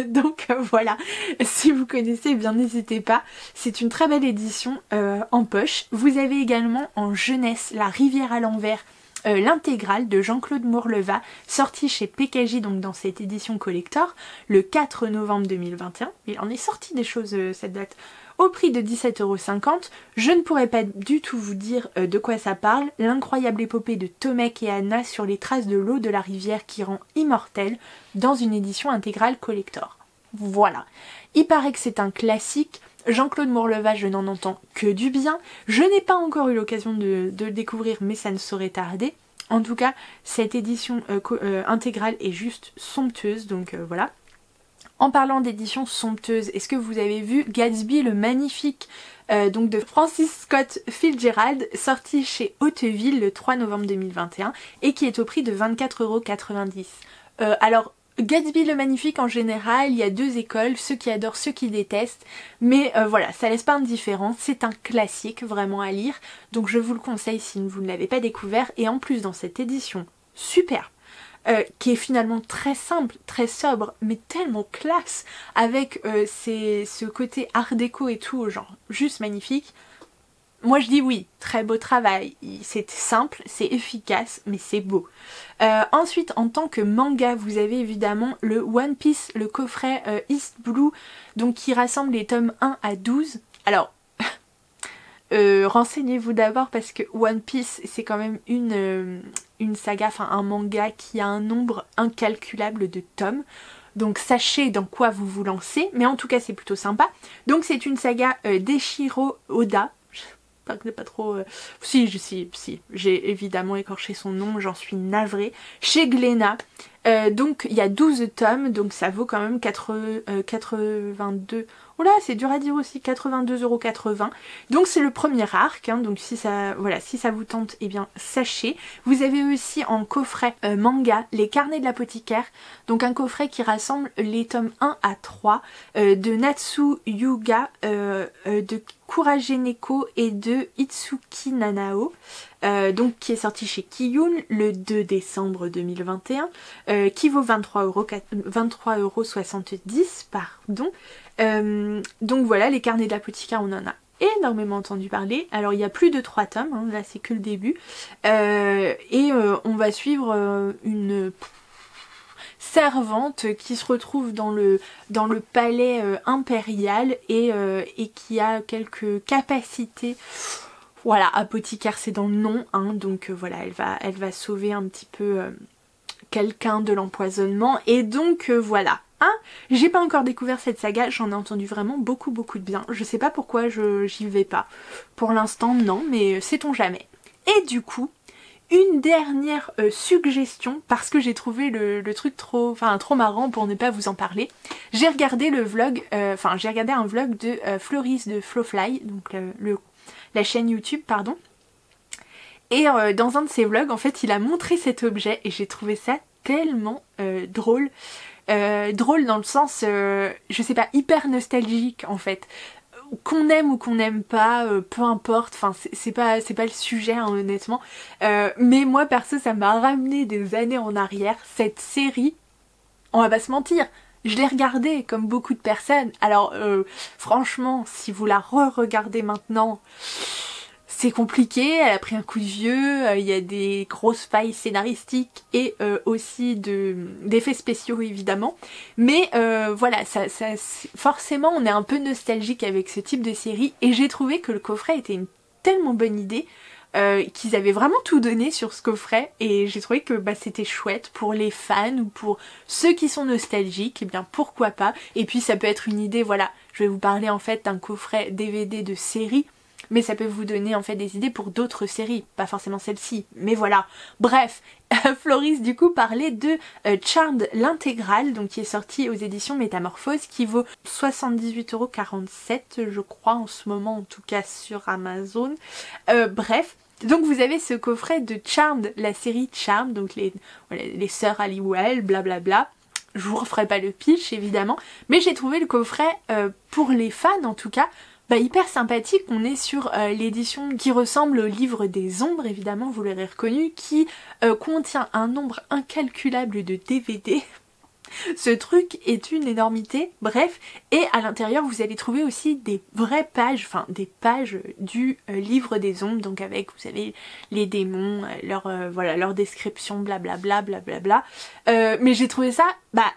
Donc voilà, si vous connaissez, eh bien n'hésitez pas. C'est une très belle édition en poche. Vous avez également en jeunesse La Rivière à l'envers, l'intégrale de Jean-Claude Mourleva, sorti chez PKJ, donc dans cette édition collector, le 4 novembre 2021. Il en est sorti des choses cette date, au prix de 17,50 €. Je ne pourrais pas du tout vous dire de quoi ça parle. L'incroyable épopée de Tomek et Anna sur les traces de l'eau de la rivière qui rend immortelle, dans une édition intégrale collector. Voilà. Il paraît que c'est un classique. Jean-Claude Mourleva, je n'en entends que du bien. Je n'ai pas encore eu l'occasion de le découvrir, mais ça ne saurait tarder. En tout cas, cette édition intégrale est juste somptueuse, donc voilà. En parlant d'édition somptueuse, est-ce que vous avez vu Gatsby le Magnifique, donc de Francis Scott Fitzgerald, sorti chez Hauteville le 3 novembre 2021 et qui est au prix de 24,90 €. Alors Gatsby le Magnifique en général, il y a deux écoles, ceux qui adorent, ceux qui détestent, mais voilà, ça laisse pas indifférent, c'est un classique vraiment à lire, donc je vous le conseille si vous ne l'avez pas découvert, et en plus dans cette édition super, qui est finalement très simple, très sobre, mais tellement classe, avec ce côté art déco et tout, genre juste magnifique. Moi je dis oui, très beau travail, c'est simple, c'est efficace, mais c'est beau. Ensuite, en tant que manga, vous avez évidemment le One Piece, le coffret East Blue, donc qui rassemble les tomes 1 à 12. Alors, renseignez-vous d'abord parce que One Piece, c'est quand même une saga, enfin un manga qui a un nombre incalculable de tomes. Donc sachez dans quoi vous vous lancez, mais en tout cas c'est plutôt sympa. Donc c'est une saga d'Eiichiro Oda. Pas trop... Si, j'ai évidemment écorché son nom, j'en suis navrée. Chez Glénat. Donc il y a 12 tomes, donc ça vaut quand même 82... Oh là, c'est dur à dire aussi, 82,80 €. Donc c'est le premier arc, hein, donc si ça vous tente, eh bien sachez. Vous avez aussi en coffret manga les carnets de l'apothicaire, donc un coffret qui rassemble les tomes 1 à 3 de Natsu Yuga, de Kuraje Neko et de Itsuki Nanao, donc qui est sorti chez Kiyun le 2 décembre 2021, qui vaut 23,70 €, pardon. Donc voilà, les carnets de l'apothicaire, on en a énormément entendu parler. Alors il y a plus de 3 tomes, hein, là c'est que le début, et on va suivre une servante qui se retrouve dans le palais impérial et qui a quelques capacités. Voilà, apothicaire c'est dans le nom, hein, donc voilà, elle va sauver un petit peu quelqu'un de l'empoisonnement, et donc voilà. Hein, j'ai pas encore découvert cette saga, j'en ai entendu vraiment beaucoup de bien. Je sais pas pourquoi j'y vais pas. Pour l'instant non, mais sait-on jamais. Et du coup, une dernière suggestion, parce que j'ai trouvé le truc trop marrant pour ne pas vous en parler. J'ai regardé un vlog de Floris de Flowfly, donc la chaîne YouTube, pardon. Et dans un de ses vlogs, en fait, il a montré cet objet et j'ai trouvé ça tellement drôle. Drôle dans le sens, je sais pas, hyper nostalgique en fait. Qu'on aime ou qu'on n'aime pas, peu importe, enfin c'est pas le sujet hein, honnêtement. Mais moi perso ça m'a ramené des années en arrière, cette série, on va pas se mentir, Je l'ai regardée comme beaucoup de personnes, alors franchement si vous la re-regardez maintenant, c'est compliqué, elle a pris un coup de vieux, il y a des grosses failles scénaristiques et aussi d'effets spéciaux évidemment. Mais voilà, forcément on est un peu nostalgique avec ce type de série et j'ai trouvé que le coffret était une tellement bonne idée qu'ils avaient vraiment tout donné sur ce coffret et j'ai trouvé que bah, c'était chouette pour les fans ou pour ceux qui sont nostalgiques, et bien pourquoi pas. Et puis ça peut être une idée, voilà, je vais vous parler en fait d'un coffret DVD de série, mais ça peut vous donner en fait des idées pour d'autres séries, pas forcément celle-ci, mais voilà. Bref, Floris du coup parlait de Charmed l'intégrale, donc qui est sorti aux éditions Métamorphose, qui vaut 78,47 € je crois en ce moment, en tout cas sur Amazon. Bref, donc vous avez ce coffret de Charmed, la série Charmed, donc les sœurs Halliwell, blablabla. Je vous referai pas le pitch évidemment, mais j'ai trouvé le coffret pour les fans en tout cas, bah, hyper sympathique. On est sur l'édition qui ressemble au livre des ombres, évidemment vous l'aurez reconnu, qui contient un nombre incalculable de DVD. Ce truc est une énormité, bref, et à l'intérieur vous allez trouver aussi des vraies pages, enfin des pages du livre des ombres, donc avec, vous savez, les démons, voilà, leur description, blablabla, blablabla. Mais j'ai trouvé ça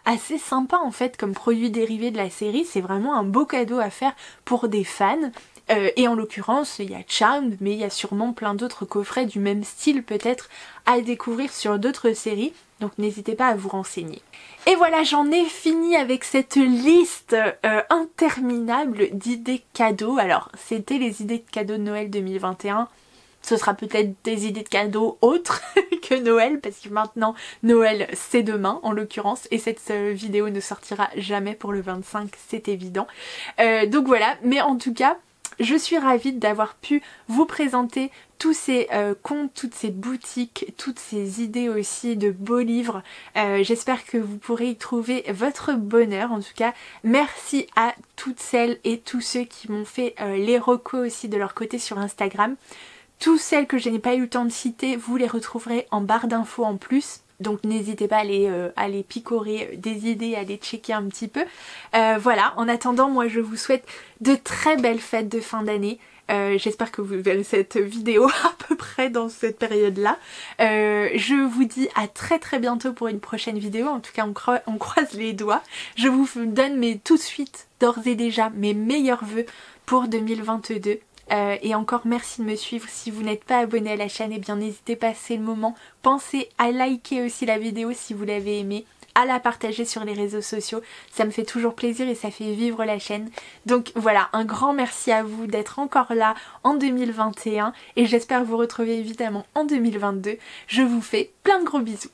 assez sympa en fait comme produit dérivé de la série, c'est vraiment un beau cadeau à faire pour des fans. Et en l'occurrence, il y a Charmed, mais il y a sûrement plein d'autres coffrets du même style peut-être à découvrir sur d'autres séries, donc n'hésitez pas à vous renseigner. Et voilà, j'en ai fini avec cette liste interminable d'idées cadeaux. Alors, c'était les idées de cadeaux de Noël 2021. Ce sera peut-être des idées de cadeaux autres que Noël, parce que maintenant Noël c'est demain en l'occurrence, et cette vidéo ne sortira jamais pour le 25, c'est évident. Donc voilà, mais en tout cas, je suis ravie d'avoir pu vous présenter tous ces comptes, toutes ces boutiques, toutes ces idées aussi de beaux livres. J'espère que vous pourrez y trouver votre bonheur. En tout cas, merci à toutes celles et tous ceux qui m'ont fait les recos aussi de leur côté sur Instagram. Toutes celles que je n'ai pas eu le temps de citer, vous les retrouverez en barre d'infos en plus. Donc n'hésitez pas à aller picorer des idées, à les checker un petit peu. Voilà, en attendant, moi je vous souhaite de très belles fêtes de fin d'année. J'espère que vous verrez cette vidéo à peu près dans cette période-là. Je vous dis à très très bientôt pour une prochaine vidéo. En tout cas, on croise les doigts. Je vous donne tout de suite, d'ores et déjà, mes meilleurs vœux pour 2022. Et encore merci de me suivre. Si vous n'êtes pas abonné à la chaîne, eh bien n'hésitez pas, c'est le moment. Pensez à liker aussi la vidéo si vous l'avez aimée, à la partager sur les réseaux sociaux, ça me fait toujours plaisir et ça fait vivre la chaîne. Donc voilà, un grand merci à vous d'être encore là en 2021 et j'espère vous retrouver évidemment en 2022. Je vous fais plein de gros bisous.